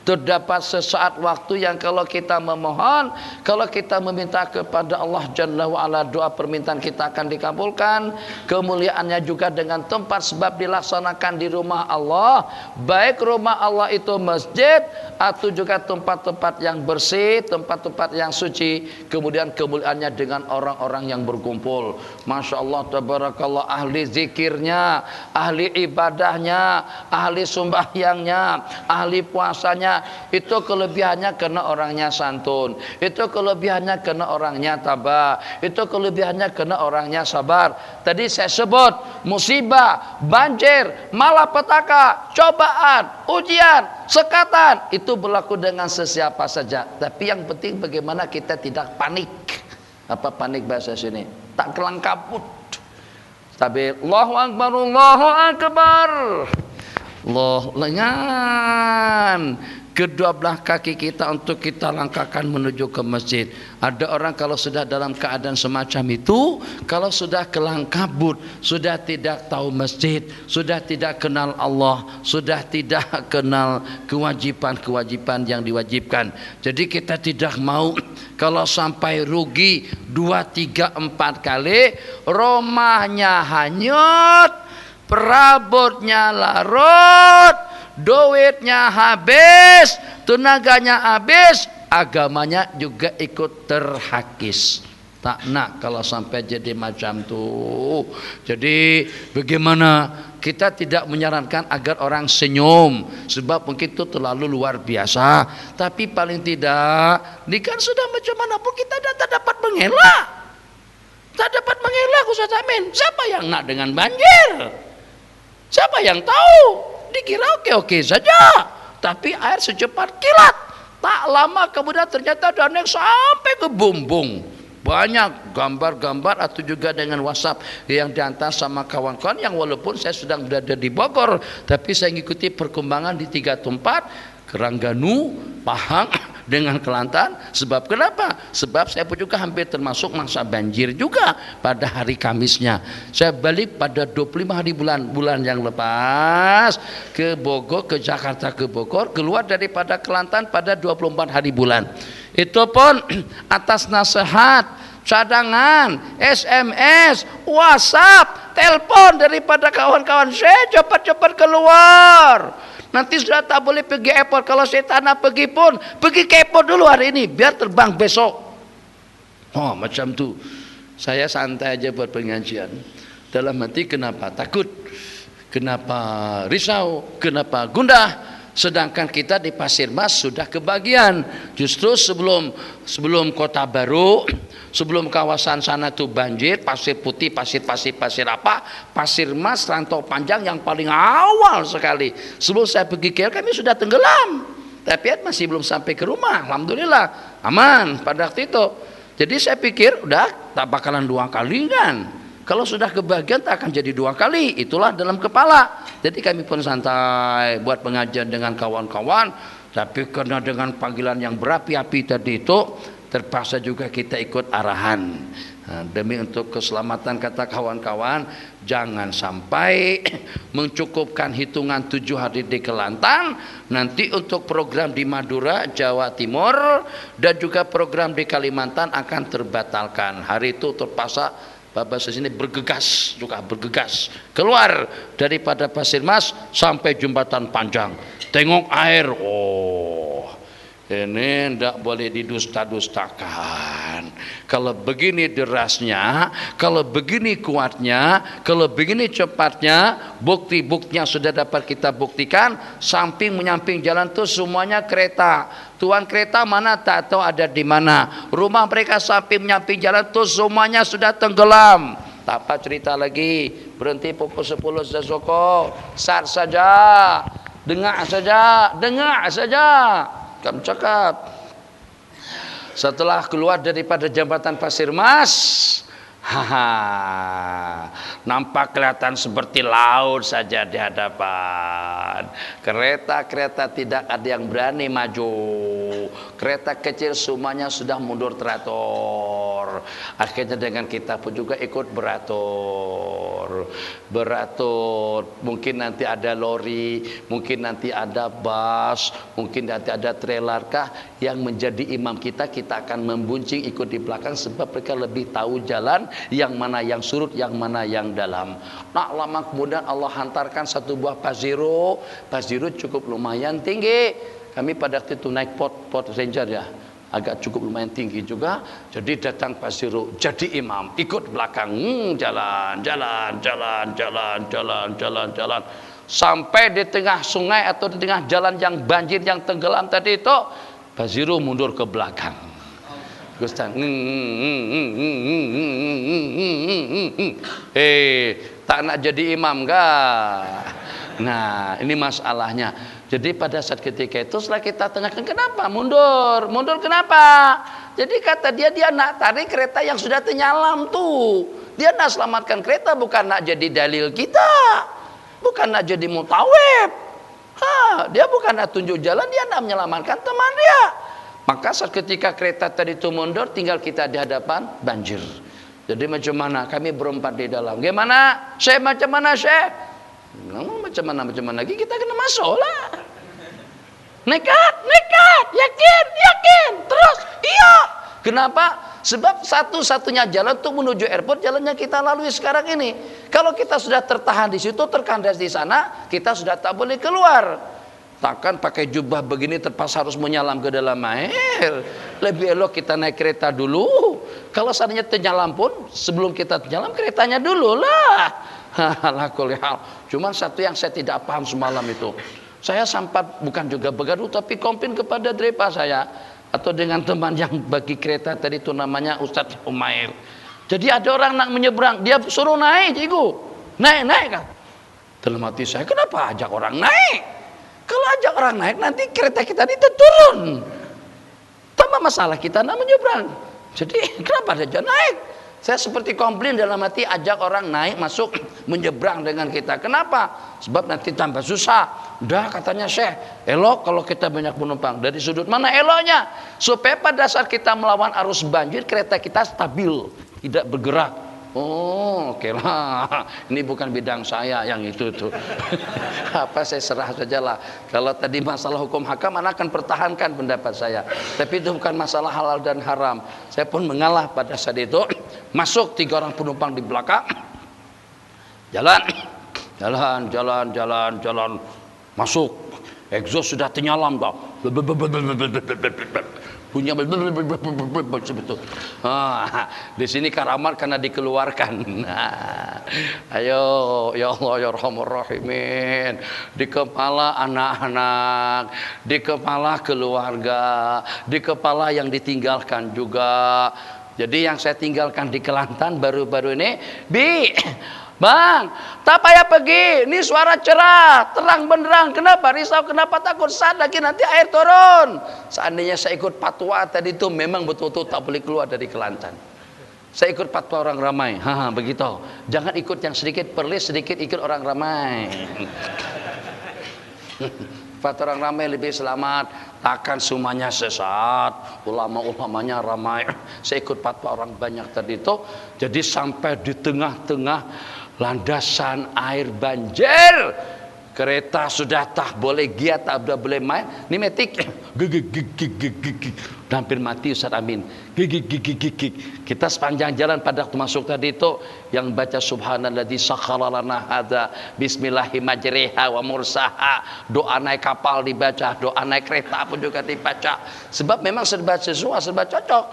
Terdapat sesaat waktu yang kalau kita memohon, kalau kita meminta kepada Allah Jalla wa'ala, doa permintaan kita akan dikabulkan. Kemuliaannya juga dengan tempat, sebab dilaksanakan di rumah Allah. Baik rumah Allah itu masjid atau juga tempat-tempat yang bersih, tempat-tempat yang suci. Kemudian kemuliaannya dengan orang-orang yang berkumpul. Masya Allah tabarakallah, ahli zikirnya, ahli ibadahnya, ahli sembahyangnya, ahli puasanya. Itu kelebihannya karena orangnya santun. Itu kelebihannya karena orangnya tabah. Itu kelebihannya karena orangnya sabar. Tadi saya sebut musibah, banjir, malapetaka, cobaan, ujian, sekatan, itu berlaku dengan sesiapa saja. Tapi yang penting bagaimana kita tidak panik. Apa panik bahasa sini? Tak kelang kabut. Tapi Allahu Akbar, Allahu Akbar. Allah lengan kedua belah kaki kita untuk kita langkahkan menuju ke masjid. Ada orang kalau sudah dalam keadaan semacam itu, kalau sudah kelang kabut, sudah tidak tahu masjid, sudah tidak kenal Allah, sudah tidak kenal kewajiban-kewajiban yang diwajibkan. Jadi kita tidak mau kalau sampai rugi 2, 3, 4 kali, rumahnya hanyut, perabotnya larut, duitnya habis, tenaganya habis, agamanya juga ikut terhakis. Tak nak kalau sampai jadi macam tu. Jadi bagaimana kita tidak menyarankan agar orang senyum, sebab mungkin itu terlalu luar biasa. Tapi paling tidak, ini kan sudah macam mana pun kita tak dapat mengelak. Tak dapat mengelak Ustaz Amin. Siapa yang nak dengan banjir? Siapa yang tahu? Dikira oke-oke saja, tapi air secepat kilat. Tak lama kemudian ternyata ada yang sampai ke bumbung. Banyak gambar-gambar atau juga dengan WhatsApp yang diantar sama kawan-kawan yang walaupun saya sedang berada di Bogor, tapi saya mengikuti perkembangan di 3 tempat, Kerangganu, Pahang, dengan Kelantan. Sebab kenapa? Sebab saya pun juga hampir termasuk masa banjir juga pada hari Kamisnya. Saya balik pada 25 hari bulan yang lepas ke Bogor, ke Jakarta, ke Bogor, keluar daripada Kelantan pada 24 hari bulan. Itu pun atas nasihat, cadangan, SMS, WhatsApp, telepon daripada kawan-kawan saya, cepat-cepat keluar. Nanti sudah tak boleh pergi airport. Kalau saya tak nak pergi pun, pergi ke airport dulu hari ini, biar terbang besok. Oh macam tu. Saya santai aja buat pengajian. Dalam hati kenapa takut? Kenapa risau? Kenapa gundah? Sedangkan kita di Pasir Mas sudah kebagian. Justru sebelum Kota Baru, sebelum kawasan sana tuh banjir, pasir putih, pasir apa, Pasir Mas, Rantau Panjang yang paling awal sekali. Sebelum saya pergi KL kami sudah tenggelam. Tapi masih belum sampai ke rumah. Alhamdulillah aman pada waktu itu. Jadi saya pikir udah tak bakalan 2 kali kan. Kalau sudah kebagian tak akan jadi 2 kali. Itulah dalam kepala. Jadi kami pun santai buat pengajian dengan kawan-kawan. Tapi karena dengan panggilan yang berapi-api tadi itu, terpaksa juga kita ikut arahan. Nah, demi untuk keselamatan kata kawan-kawan, jangan sampai mencukupkan hitungan 7 hari di Kelantan, nanti untuk program di Madura, Jawa Timur, dan juga program di Kalimantan akan terbatalkan. Hari itu terpaksa Bapak sini bergegas keluar daripada Pasir Mas sampai Jembatan Panjang, tengok air, ini tidak boleh didusta-dustakan. Kalau begini derasnya, kalau begini kuatnya, kalau begini cepatnya, bukti-buktinya sudah dapat kita buktikan. Samping menyamping jalan itu semuanya kereta. Tuan kereta mana tak tahu ada di mana. Rumah mereka samping menyamping jalan itu semuanya sudah tenggelam. Tak apa cerita lagi. Berhenti pukul 10 Zazoko. Sar saja. Dengar saja. Kami cakap setelah keluar daripada jembatan Pasir Mas, nampak kelihatan seperti laut saja di hadapan. Kereta-kereta tidak ada yang berani maju. Kereta kecil semuanya sudah mundur teratur. Akhirnya dengan kita pun juga ikut beratur. Mungkin nanti ada lori, mungkin nanti ada bus, mungkin nanti ada trailer kah yang menjadi imam kita. Kita akan membuncing ikut di belakang sebab mereka lebih tahu jalan, yang mana yang surut, yang mana yang dalam. Nak lama kemudian Allah hantarkan satu buah Pajero cukup lumayan tinggi. Kami pada waktu itu naik Ford Ranger ya, agak cukup lumayan tinggi juga. Jadi datang Pajero jadi imam, ikut belakang, jalan. Sampai di tengah sungai atau di tengah jalan yang banjir, yang tenggelam tadi itu, Pajero mundur ke belakang. Gustan, tak nak jadi imam kah? Nah, ini masalahnya. Jadi pada saat ketika itu setelah kita tanyakan kenapa mundur kenapa? Jadi kata dia nak tarik kereta yang sudah tenyalam tuh. Dia nak selamatkan kereta, bukan nak jadi dalil kita, bukan nak jadi mutawib. Dia bukan nak tunjuk jalan, dia nak menyelamatkan teman dia. Maka saat ketika kereta tadi itu mundur, tinggal kita di hadapan banjir. Jadi macam mana? Kami berempat di dalam. Gimana? Syekh macam mana Syekh? Macam mana lagi, kita kena masuk lah. Nekat, yakin, terus, iya. Kenapa? Sebab satu-satunya jalan untuk menuju airport, jalannya kita lalui sekarang ini. Kalau kita sudah tertahan di situ, terkandas di sana, kita sudah tak boleh keluar. Takkan pakai jubah begini terpaksa harus menyelam ke dalam air. Lebih elok kita naik kereta dulu. Kalau seandainya tenyalam pun, sebelum kita tenyalam keretanya dulu lah. Cuman satu yang saya tidak paham semalam itu, saya sempat bukan juga begaduh tapi komplain kepada driver saya atau dengan teman yang bagi kereta tadi itu, namanya Ustadz Umair. Jadi ada orang nak menyeberang, dia suruh naik, cikgu. Naik kan. Dalam hati saya, kenapa ajak orang naik? Kalau ajak orang naik, nanti kereta kita ini turun. Tambah masalah kita nak menyeberang. Jadi kenapa dia naik? Saya seperti komplain dalam hati, ajak orang naik, masuk, menyeberang dengan kita. Kenapa? Sebab nanti tambah susah. Udah katanya Syekh, elok kalau kita banyak penumpang. Dari sudut mana eloknya? Supaya pada saat kita melawan arus banjir, kereta kita stabil, tidak bergerak. Oke lah, ini bukan bidang saya yang itu tuh. Apa saya serah sajalah. Kalau tadi masalah hukum hakam, anak akan pertahankan pendapat saya. Tapi itu bukan masalah halal dan haram. Saya pun mengalah pada saat itu. Masuk 3 orang penumpang di belakang. Jalan. Masuk. Exhaust sudah tenyalam tau. Punya betul. Di sini karamat karena dikeluarkan. Ayo ya Allah ya Rahman Rahimin. Di kepala anak-anak, di kepala keluarga, di kepala yang ditinggalkan juga. Jadi yang saya tinggalkan di Kelantan baru-baru ini, Bang, tak payah pergi. Ini suara cerah, terang benderang. Kenapa risau? Kenapa takut? Saat lagi nanti air turun. Seandainya saya ikut fatwa tadi itu, memang betul-betul tak boleh keluar dari Kelantan. Saya ikut fatwa orang ramai. Begitu. Jangan ikut yang sedikit, perlis sedikit ikut orang ramai. Fatwa orang ramai lebih selamat. Takkan semuanya sesat. Ulama-ulamanya ramai. Saya ikut fatwa orang banyak tadi itu. Jadi sampai di tengah-tengah landasan air banjir. Kereta sudah tak boleh giat, tak boleh main. Ini metik. Hampir mati Ustaz Amin. Kita sepanjang jalan pada waktu masuk tadi itu yang baca subhanalladzi sakhkhara lana hadza bismillahi majriha wa mursaha. Doa naik kapal dibaca, doa naik kereta pun juga dibaca. Sebab memang serba sesuai, serba cocok.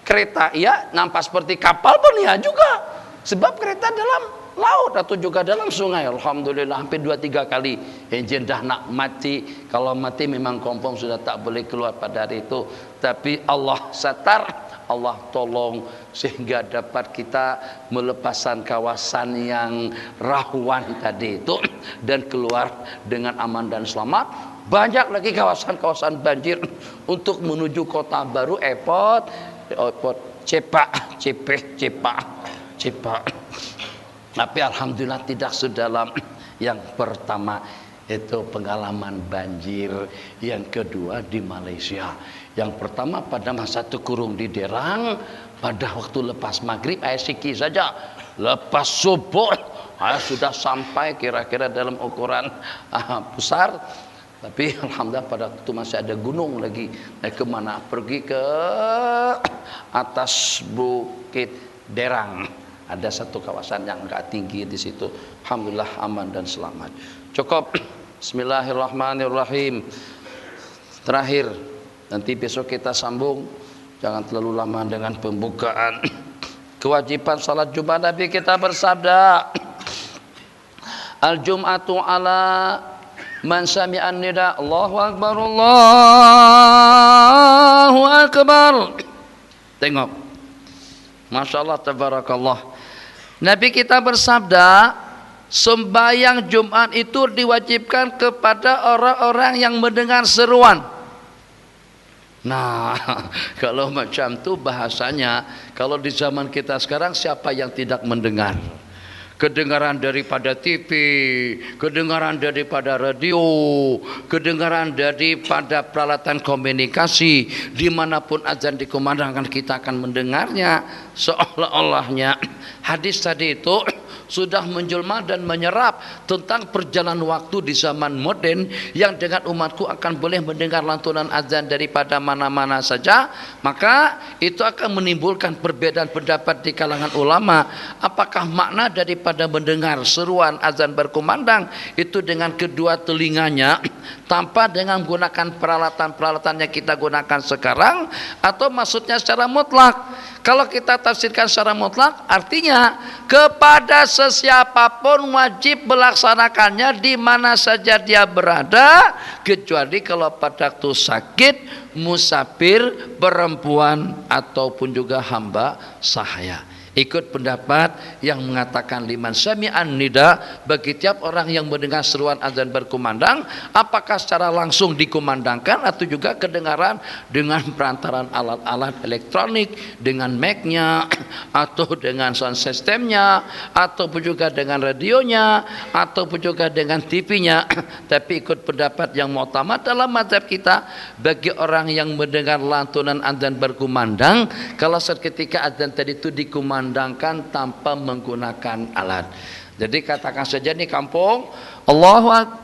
Kereta iya nampak seperti kapal pun iya juga. Sebab kereta dalam laut atau juga dalam sungai. Alhamdulillah hampir 2-3 kali engine dah nak mati. Kalau mati memang kompong sudah tak boleh keluar pada hari itu. Tapi Allah satar, Allah tolong sehingga dapat kita melepaskan kawasan yang rawan tadi itu dan keluar dengan aman dan selamat. Banyak lagi kawasan-kawasan banjir untuk menuju kota baru, airport Cepak. Tapi alhamdulillah tidak sedalam yang pertama itu pengalaman banjir. Yang kedua di Malaysia. Yang pertama pada masa kurung di Derang, pada waktu lepas maghrib air siki saja. Lepas subuh sudah sampai kira-kira dalam ukuran besar. Tapi alhamdulillah pada waktu masih ada gunung lagi. Naik kemana? Pergi ke atas Bukit Derang. Ada satu kawasan yang agak tinggi di situ. Alhamdulillah aman dan selamat. Cukup. Bismillahirrahmanirrahim. Terakhir, nanti besok kita sambung. Jangan terlalu lama dengan pembukaan. Kewajiban salat Jumat, Nabi kita bersabda, Al-Jum'atu ala man sami'an nida. Allahu Akbar, Allahu Akbar. Tengok. Masya Allah, tabarakallah. Nabi kita bersabda, sembahyang Jumat itu diwajibkan kepada orang-orang yang mendengar seruan. Nah, kalau macam itu bahasanya, kalau di zaman kita sekarang siapa yang tidak mendengar? Kedengaran daripada TV, kedengaran daripada radio, kedengaran daripada peralatan komunikasi, dimanapun azan dikumandangkan kita akan mendengarnya. Seolah-olahnya hadis tadi itu sudah menjelma dan menyerap tentang perjalanan waktu di zaman modern yang dengan umatku akan boleh mendengar lantunan azan daripada mana-mana saja. Maka itu akan menimbulkan perbedaan pendapat di kalangan ulama. Apakah makna daripada mendengar seruan azan berkumandang itu dengan kedua telinganya tanpa dengan menggunakan peralatan-peralatan yang kita gunakan sekarang, atau maksudnya secara mutlak? Kalau kita tafsirkan secara mutlak, artinya kepada sesiapapun wajib melaksanakannya di mana saja dia berada, kecuali kalau pada waktu sakit, musafir, perempuan ataupun juga hamba sahaya. Ikut pendapat yang mengatakan liman sami'an nida, bagi tiap orang yang mendengar seruan azan berkumandang, apakah secara langsung dikumandangkan atau juga kedengaran dengan perantaran alat-alat elektronik, dengan mic-nya atau dengan sound systemnya, ataupun juga dengan radionya, ataupun juga dengan TV-nya. Tapi ikut pendapat yang mu'tamad dalam mazhab kita, bagi orang yang mendengar lantunan azan berkumandang, kalau seketika azan tadi itu dikumandangkan tanpa menggunakan alat. Jadi katakan saja nih kampung, Allahu Akbar.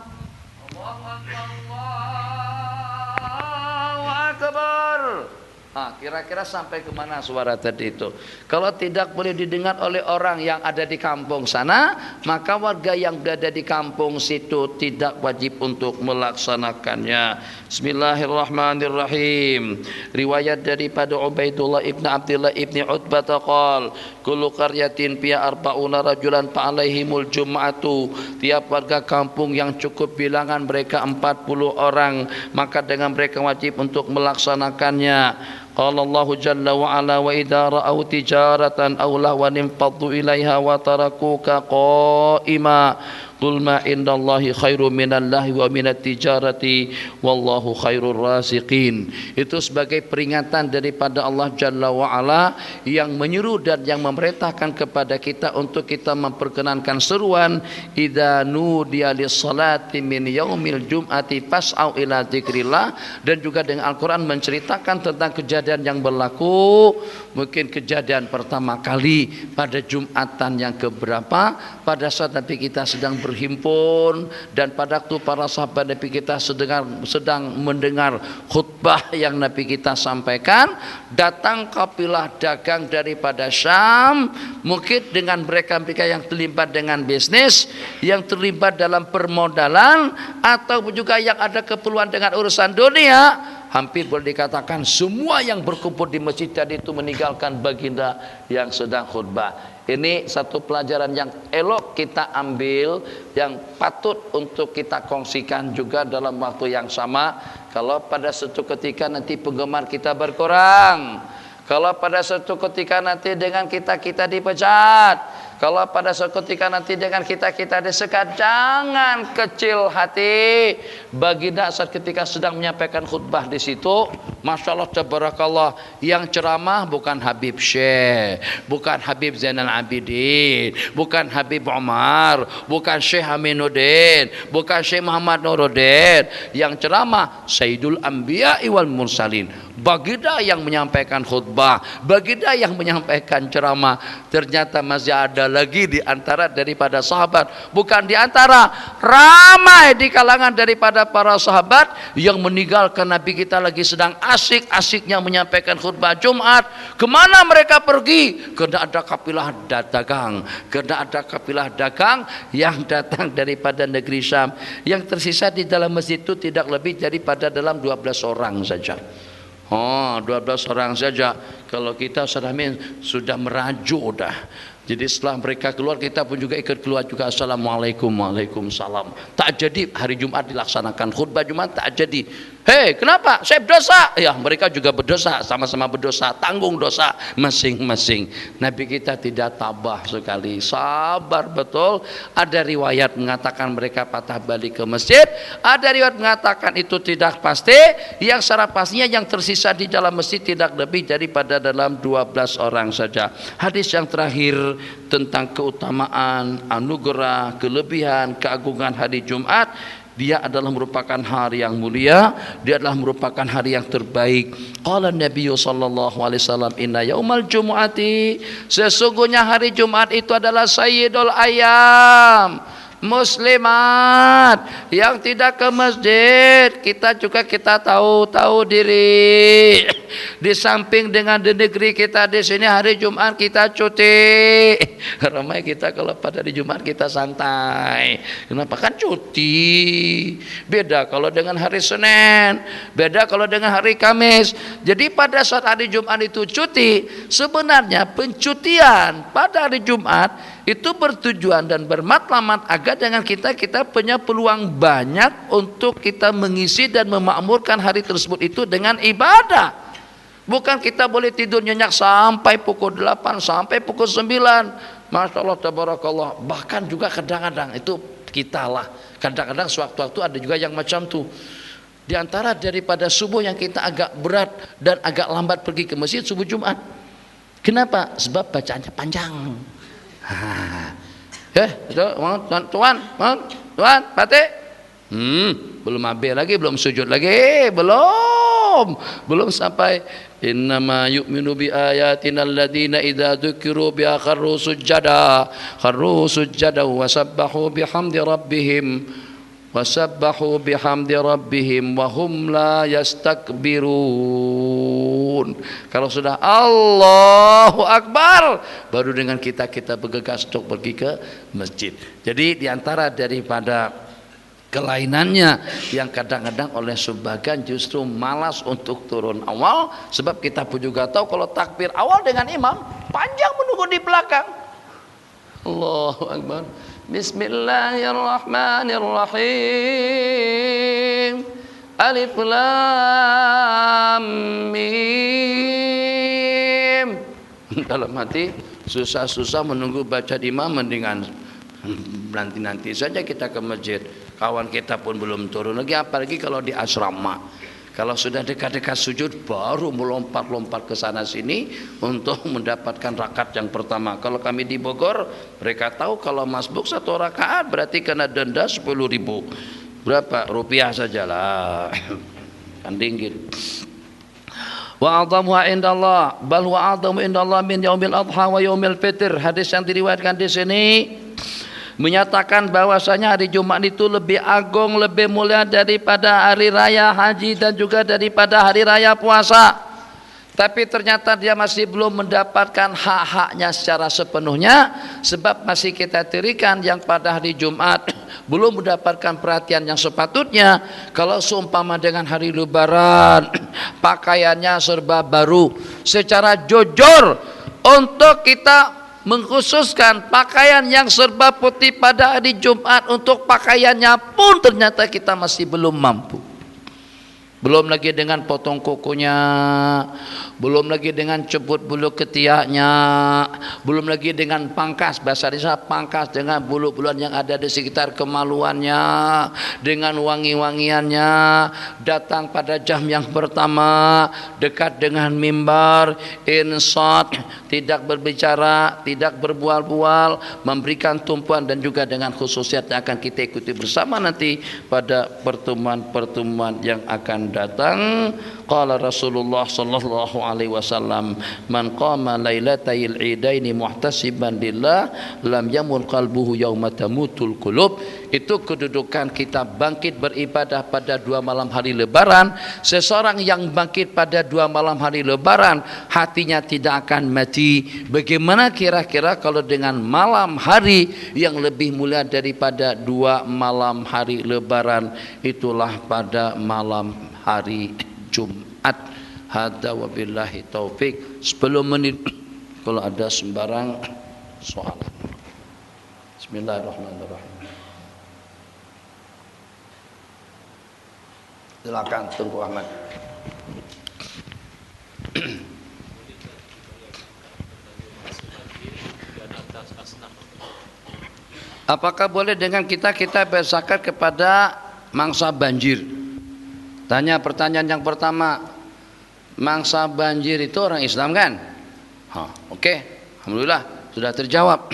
Kira-kira sampai kemana suara tadi itu? Kalau tidak boleh didengar oleh orang yang ada di kampung sana, maka warga yang berada di kampung situ tidak wajib untuk melaksanakannya. Bismillahirrahmanirrahim. Riwayat daripada Ubaidullah ibn Abdullah ibn Utbah qol, kullu qaryatin fiha arba'una rajulan fa alaihimul jum'atu. Tiap warga kampung yang cukup bilangan mereka 40 orang, maka dengan mereka wajib untuk melaksanakannya. Qala Allah jalla wa ala wa idza ra'aw tijaratan aw lahwan infaddu ilaiha wa tarakuka qa'ima qul ma indallahi khairum minallahi wa minat tijarati wallahu khairur raziqin. Itu sebagai peringatan daripada Allah Jalla wa Ala yang menyuruh dan yang memerintahkan kepada kita untuk kita memperkenankan seruan idza nudiya lis-salati min yaumil jum'ati fas'au ila dzikrillah. Dan juga dengan Al-Qur'an menceritakan tentang kejadian yang berlaku, mungkin kejadian pertama kali pada Jumatan yang keberapa, pada saat Nabi kita sedang berhimpun dan pada waktu para sahabat Nabi kita sedang mendengar khutbah yang Nabi kita sampaikan, datang kafilah dagang daripada Syam, mungkin dengan mereka-mereka yang terlibat dengan bisnis, yang terlibat dalam permodalan, atau juga yang ada keperluan dengan urusan dunia. Hampir boleh dikatakan semua yang berkumpul di masjid tadi itu meninggalkan baginda yang sedang khutbah. Ini satu pelajaran yang elok kita ambil, yang patut untuk kita kongsikan juga dalam waktu yang sama. Kalau pada suatu ketika nanti penggemar kita berkurang, kalau pada suatu ketika nanti dengan kita dipecat, kalau pada suatu ketika nanti dengan kita disekat, jangan kecil hati. Baginda saat ketika sedang menyampaikan khutbah di situ, Masya Allah tabarakallah, yang ceramah bukan Habib Syekh, bukan Habib Zainal Abidin, bukan Habib Umar, bukan Syekh Aminuddin, bukan Syekh Muhammad Nuruddin. Yang ceramah Sayyidul Anbiya wal Mursalin, baginda yang menyampaikan khutbah, baginda yang menyampaikan ceramah. Ternyata masih ada lagi di antara daripada sahabat, bukan di antara, ramai di kalangan daripada para sahabat yang meninggalkan Nabi kita lagi sedang asik-asiknya menyampaikan khutbah Jumat. Kemana mereka pergi? Karena ada kafilah dagang, karena ada kafilah dagang yang datang daripada negeri Syam. Yang tersisa di dalam masjid itu tidak lebih daripada dalam 12 orang saja. 12 orang saja. Kalau kita sudah merajuk dah. Jadi setelah mereka keluar, kita pun juga ikut keluar juga. Assalamualaikum, waalaikumsalam. Tak jadi hari Jumat dilaksanakan khutbah Jumat, tak jadi. Hei, kenapa? Saya berdosa. Ya, mereka juga berdosa, sama-sama berdosa, tanggung dosa masing-masing. Nabi kita tidak tabah sekali, sabar betul. Ada riwayat mengatakan mereka patah balik ke masjid, ada riwayat mengatakan itu tidak pasti. Yang secara pastinya yang tersisa di dalam masjid tidak lebih daripada dalam 12 orang saja. Hadis yang terakhir tentang keutamaan, anugerah, kelebihan, keagungan hari Jumat, dia adalah merupakan hari yang mulia, dia adalah merupakan hari yang terbaik. Qala Nabi sallallahu alaihi wasallam, inna yaumal jumu'ati, sesungguhnya hari Jumat itu adalah sayyidul ayam. Muslimat yang tidak ke masjid, kita tahu diri. Di samping dengan di negeri kita di sini hari Jumat kita cuti. Ramai kita kalau pada di Jumat kita santai. Kenapa? Kan cuti. Beda kalau dengan hari Senin, beda kalau dengan hari Kamis. Jadi pada saat hari Jumat itu cuti, sebenarnya pencutian pada hari Jumat itu bertujuan dan bermatlamat agar dengan kita punya peluang banyak untuk kita mengisi dan memakmurkan hari tersebut itu dengan ibadah. Bukan kita boleh tidur nyenyak sampai pukul 8, sampai pukul 9. Masya Allah tabarakallah. Bahkan juga kadang-kadang itu kita lah. Kadang-kadang sewaktu-waktu ada juga yang macam tuh. Di antara daripada subuh yang kita agak berat dan agak lambat pergi ke masjid subuh Jumat. Kenapa? Sebab bacaannya panjang. Tuan, Fatih. Belum habis lagi, belum sujud lagi, belum sampai innama yu'minu bi ayatina alladziina idza dzukiru biha kharru sujada wa sabbahu bihamdi rabbihim wa hum la yastakbirun. Kalau sudah Allahu Akbar, baru dengan kita bergegas untuk pergi ke masjid. Jadi diantara daripada kelainannya yang kadang-kadang oleh sebagian justru malas untuk turun awal, sebab kita pun juga tahu kalau takbir awal dengan imam panjang menunggu di belakang. Allahu Akbar. Bismillahirrahmanirrahim. Alif Lam Mim. Dalam hati susah-susah menunggu baca imam, mendingan nanti saja kita ke masjid. Kawan kita pun belum turun lagi, apalagi kalau di asrama. Kalau sudah dekat-dekat sujud baru melompat-lompat ke sana sini untuk mendapatkan rakaat yang pertama. Kalau kami di Bogor, mereka tahu kalau masbuk 1 rakaat berarti kena denda 10.000. Berapa rupiah sajalah. Kan dingin. Wa a'dhamuha indallah bal wa a'dhamu indallah min yaumil adha wa yaumil fitr. Hadis yang diriwayatkan di sini menyatakan bahwasanya hari Jumat itu lebih agung, lebih mulia daripada hari raya haji dan juga daripada hari raya puasa. Tapi ternyata dia masih belum mendapatkan hak-haknya secara sepenuhnya, sebab masih kita tirikan yang pada hari Jumat belum mendapatkan perhatian yang sepatutnya. Kalau seumpama dengan hari Lebaran, pakaiannya serba baru, secara jujur untuk kita mengkhususkan pakaian yang serba putih pada hari Jumat, untuk pakaiannya pun ternyata kita masih belum mampu. Belum lagi dengan potong kukunya, belum lagi dengan cebut bulu ketiaknya, belum lagi dengan pangkas, bahasa Indonesia pangkas, dengan bulu-buluan yang ada di sekitar kemaluannya, dengan wangi-wangiannya, datang pada jam yang pertama, dekat dengan mimbar, insat, tidak berbicara, tidak berbual-bual, memberikan tumpuan, dan juga dengan khususiat yang akan kita ikuti bersama nanti pada pertemuan-pertemuan yang akan datang. Qala Rasulullah sallallahu alaihi wasallam, man qama lailatayil idaini muhtasiban lillah lam yamul qalbuhu yauma tamutul qulub. Itu kedudukan kita bangkit beribadah pada 2 malam hari Lebaran. Seseorang yang bangkit pada 2 malam hari Lebaran, hatinya tidak akan mati. Bagaimana kira-kira kalau dengan malam hari yang lebih mulia daripada 2 malam hari Lebaran, itulah pada malam hari Jumat. Hadza wabillahi taufik. 10 menit kalau ada sembarang soalan. Bismillahirrahmanirrahim. Silakan Tunggu Ahmad. Apakah boleh dengan kita berzakat kepada mangsa banjir? Tanya pertanyaan yang pertama, mangsa banjir itu orang Islam kan? Oke. Alhamdulillah sudah terjawab.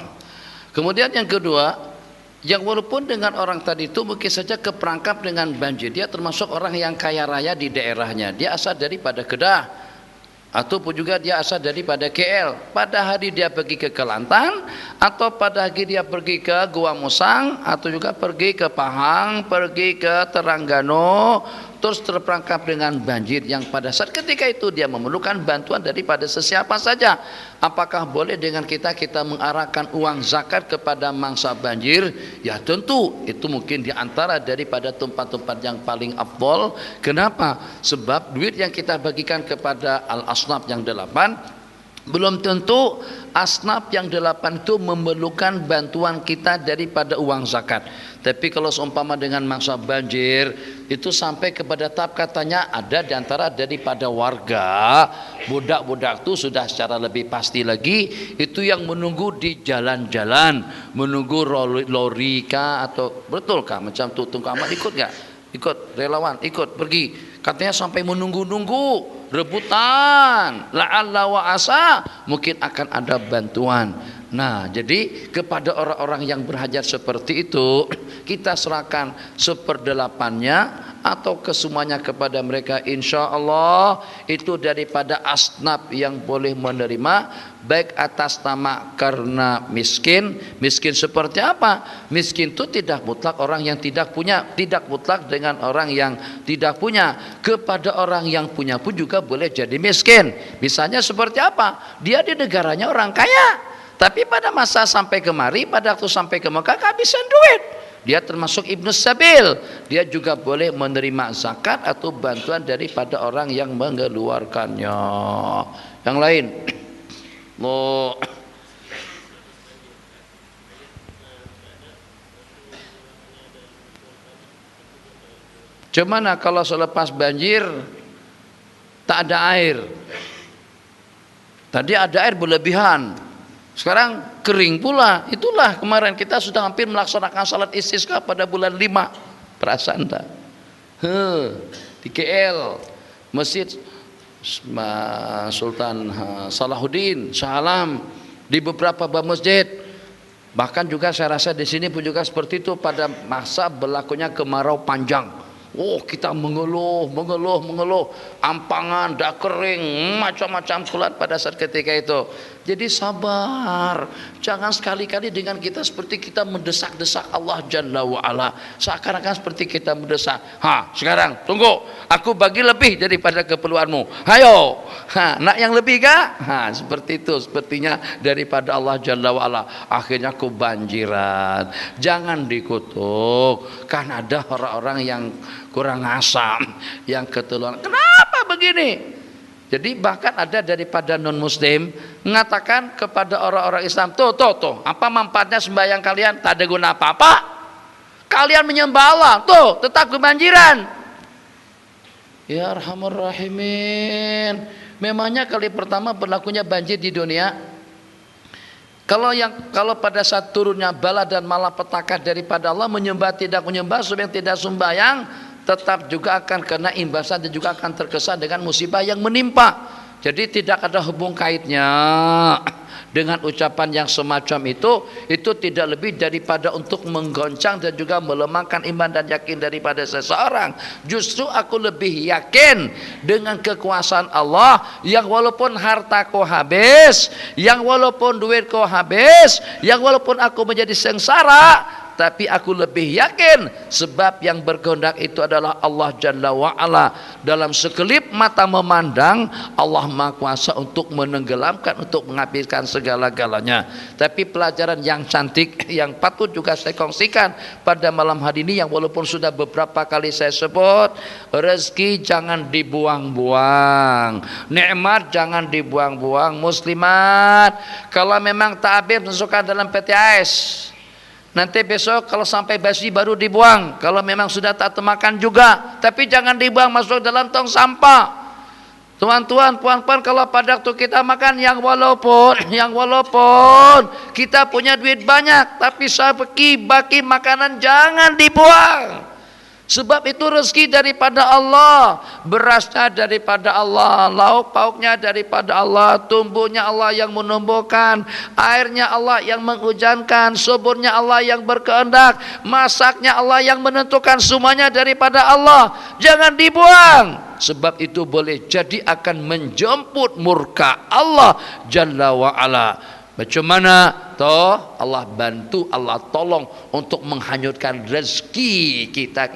Kemudian yang kedua, yang walaupun dengan orang tadi itu mungkin saja keperangkap dengan banjir, dia termasuk orang yang kaya raya di daerahnya, dia asal daripada Kedah ataupun juga dia asal daripada KL. Pada hari dia pergi ke Kelantan, atau pada hari dia pergi ke Gua Musang, atau juga pergi ke Pahang, pergi ke Terengganu, terus terperangkap dengan banjir yang pada saat ketika itu dia memerlukan bantuan daripada sesiapa saja. Apakah boleh dengan kita mengarahkan uang zakat kepada mangsa banjir? Ya tentu, itu mungkin diantara daripada tempat-tempat yang paling afdol. Kenapa? Sebab duit yang kita bagikan kepada al-asnaf yang 8, belum tentu asnaf yang 8 itu memerlukan bantuan kita daripada uang zakat. Tapi kalau seumpama dengan mangsa banjir, itu sampai kepada tahap katanya ada diantara daripada warga, budak-budak itu sudah secara lebih pasti lagi, itu yang menunggu di jalan-jalan, menunggu lori kah, atau betulkah macam tu Tunggu Ahmad ikut gak? Ikut relawan, ikut pergi, katanya sampai menunggu-nunggu rebutan, la'alla wa asa mungkin akan ada bantuan. Nah, jadi kepada orang-orang yang berhajat seperti itu, kita serahkan 1/8-nya atau kesemuanya kepada mereka. Insya Allah itu daripada asnaf yang boleh menerima, baik atas nama karena miskin. Miskin seperti apa? Miskin itu tidak mutlak orang yang tidak punya, tidak mutlak dengan orang yang tidak punya. Kepada orang yang punya pun juga boleh jadi miskin. Misalnya seperti apa? Dia di negaranya orang kaya, tapi pada masa sampai kemari, pada waktu sampai ke Mekah kehabisan duit. Dia termasuk Ibnu Sabil. Dia juga boleh menerima zakat atau bantuan daripada orang yang mengeluarkannya. Yang lain, lo Cuman kalau selepas banjir tak ada air. Tadi ada air berlebihan, sekarang kering pula. Itulah kemarin kita sudah hampir melaksanakan salat istisqa pada bulan 5. Perasaan tak? Di KL, Masjid Sultan Salahuddin, Shah Alam, di beberapa masjid. Bahkan juga saya rasa di sini pun juga seperti itu pada masa berlakunya kemarau panjang. Oh, kita mengeluh, ampangan, dah kering, macam-macam kulat pada saat ketika itu. Jadi sabar, jangan sekali-kali dengan kita seperti kita mendesak-desak Allah Jalla wa'ala. Seakan-akan seperti kita mendesak. Sekarang tunggu, aku bagi lebih daripada keperluanmu. Hayo, nak yang lebih kah? Seperti itu sepertinya daripada Allah Jalla wa'ala. Akhirnya kebanjiran. Jangan dikutuk, kan ada orang-orang yang kurang asam, yang keteluan. Kenapa begini? Jadi bahkan ada daripada non muslim mengatakan kepada orang-orang Islam, tuh, apa manfaatnya sembahyang kalian? Tak ada guna apa-apa. Kalian menyembah Allah, tuh, tetap kebanjiran. Ya Arhamar Rahimin. Memangnya kali pertama berlakunya banjir di dunia? Kalau pada saat turunnya bala dan malapetaka daripada Allah, menyembah tidak menyembah, yang tidak sembahyang, tetap juga akan kena imbasan dan juga akan terkesan dengan musibah yang menimpa. Jadi tidak ada hubung kaitnya dengan ucapan yang semacam itu tidak lebih daripada untuk menggoncang dan juga melemahkan iman dan yakin daripada seseorang. Justru aku lebih yakin dengan kekuasaan Allah yang walaupun hartaku habis, yang walaupun duitku habis, yang walaupun aku menjadi sengsara, tapi aku lebih yakin sebab yang berkehendak itu adalah Allah Jalla wa'ala. Dalam sekelip mata memandang, Allah Maha Kuasa untuk menenggelamkan, untuk menghabiskan segala-galanya. Tapi pelajaran yang cantik yang patut juga saya kongsikan pada malam hari ini, yang walaupun sudah beberapa kali saya sebut, rezeki jangan dibuang-buang, nikmat jangan dibuang-buang. Muslimat, kalau memang tak habis masukkan dalam peti ais. Nanti besok kalau sampai basi baru dibuang. Kalau memang sudah tak termakan juga, tapi jangan dibuang, masuk dalam tong sampah. Tuan-tuan, puan-puan, kalau pada waktu kita makan, yang walaupun kita punya duit banyak, tapi baki makanan jangan dibuang. Sebab itu rezeki daripada Allah, berasnya daripada Allah, lauk pauknya daripada Allah, tumbuhnya Allah yang menumbuhkan, airnya Allah yang menghujankan, suburnya Allah yang berkehendak, masaknya Allah yang menentukan, semuanya daripada Allah. Jangan dibuang, sebab itu boleh jadi akan menjemput murka Allah Jalla wa'ala. Bagaimana toh Allah bantu, Allah tolong untuk menghanyutkan rezeki kita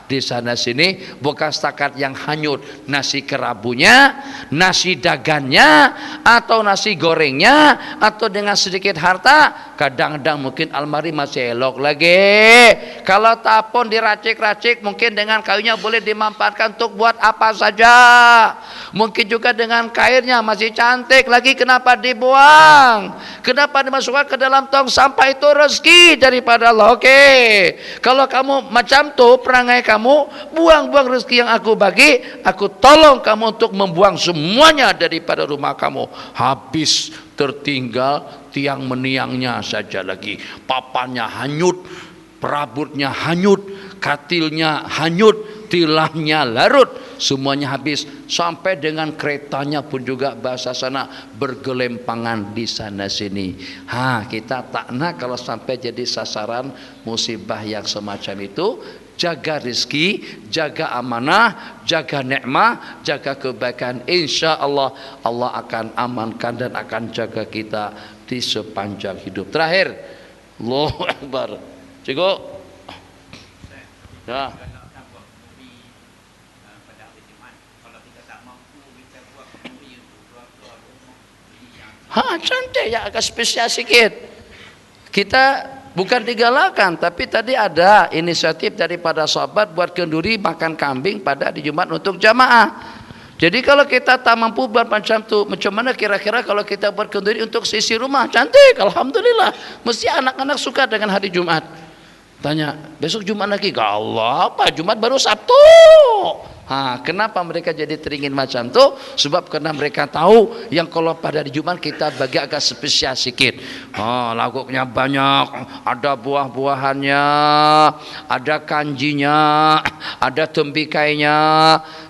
di sana sini. Bukan setakat yang hanyut nasi kerabunya, nasi dagangnya, atau nasi gorengnya, atau dengan sedikit harta. Kadang-kadang mungkin almari masih elok lagi. Kalau tak pun diracik-racik, mungkin dengan kayunya boleh dimanfaatkan untuk buat apa saja. Mungkin juga dengan kairnya masih cantik lagi, kenapa dibuang? Kenapa dimasukkan ke dalam tong sampah? Itu rezeki daripada Allah. Oke, kalau kamu macam tuh perangai kamu, buang-buang rezeki yang aku bagi, aku tolong kamu untuk membuang semuanya daripada rumah kamu. Habis, tertinggal tiang meniangnya saja lagi. Papannya hanyut, perabotnya hanyut, katilnya hanyut, tilangnya larut, semuanya habis. Sampai dengan keretanya pun juga bahasa sana bergelempangan di sana sini. Kita tak nak kalau sampai jadi sasaran musibah yang semacam itu. Jaga rezeki, jaga amanah, jaga nikmat, jaga kebaikan. Insya Allah, Allah akan amankan dan akan jaga kita di sepanjang hidup. Terakhir, Allahu Akbar. Cukup. Ya. Cantik ya, agak spesial sedikit. Kita bukan digalakkan, tapi tadi ada inisiatif daripada sahabat buat kenduri makan kambing pada di Jumat untuk jamaah. Jadi kalau kita tak mampu buat macam tu, macam mana kira-kira kalau kita buat kenduri untuk sisi rumah? Cantik, alhamdulillah. Mesti anak-anak suka dengan hari Jumat. Tanya, besok Jumat lagi? Gak Allah, apa? Jumat baru Sabtu. Kenapa mereka jadi teringin macam itu? Sebab karena mereka tahu yang kalau pada di Jumat kita bagi agak spesial sedikit. Lauknya banyak, ada buah-buahannya, ada kanjinya, ada tembikainya.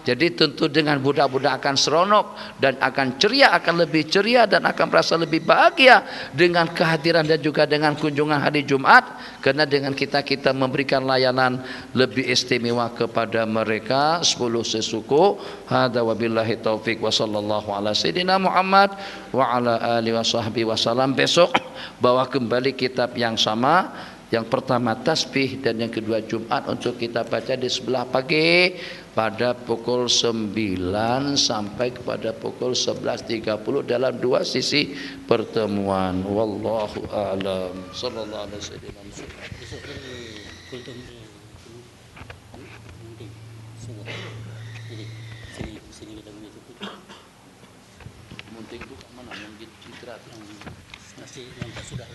Jadi tentu dengan budak-budak akan seronok dan akan ceria, akan lebih ceria dan akan merasa lebih bahagia dengan kehadiran dan juga dengan kunjungan hari Jumat. Karena dengan kita memberikan layanan lebih istimewa kepada mereka 10 sesuku. Hada wabillahi taufik wa sallallahu ala sayyidina Muhammad wa ala alihi wasahbihi wasallam. Besok bawa kembali kitab yang sama. Yang pertama tasbih dan yang kedua Jumat untuk kita baca di sebelah pagi pada pukul 9 sampai kepada pukul 11.30 dalam dua sisi pertemuan. Wallahu a'lam. Sallallahu alaihi wasallam. Munting itu mana? Munting Citra. Masih nampak sudah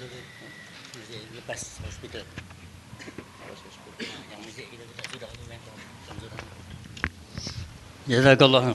lepas hospital. Yang masih kita sudah Jazakallah.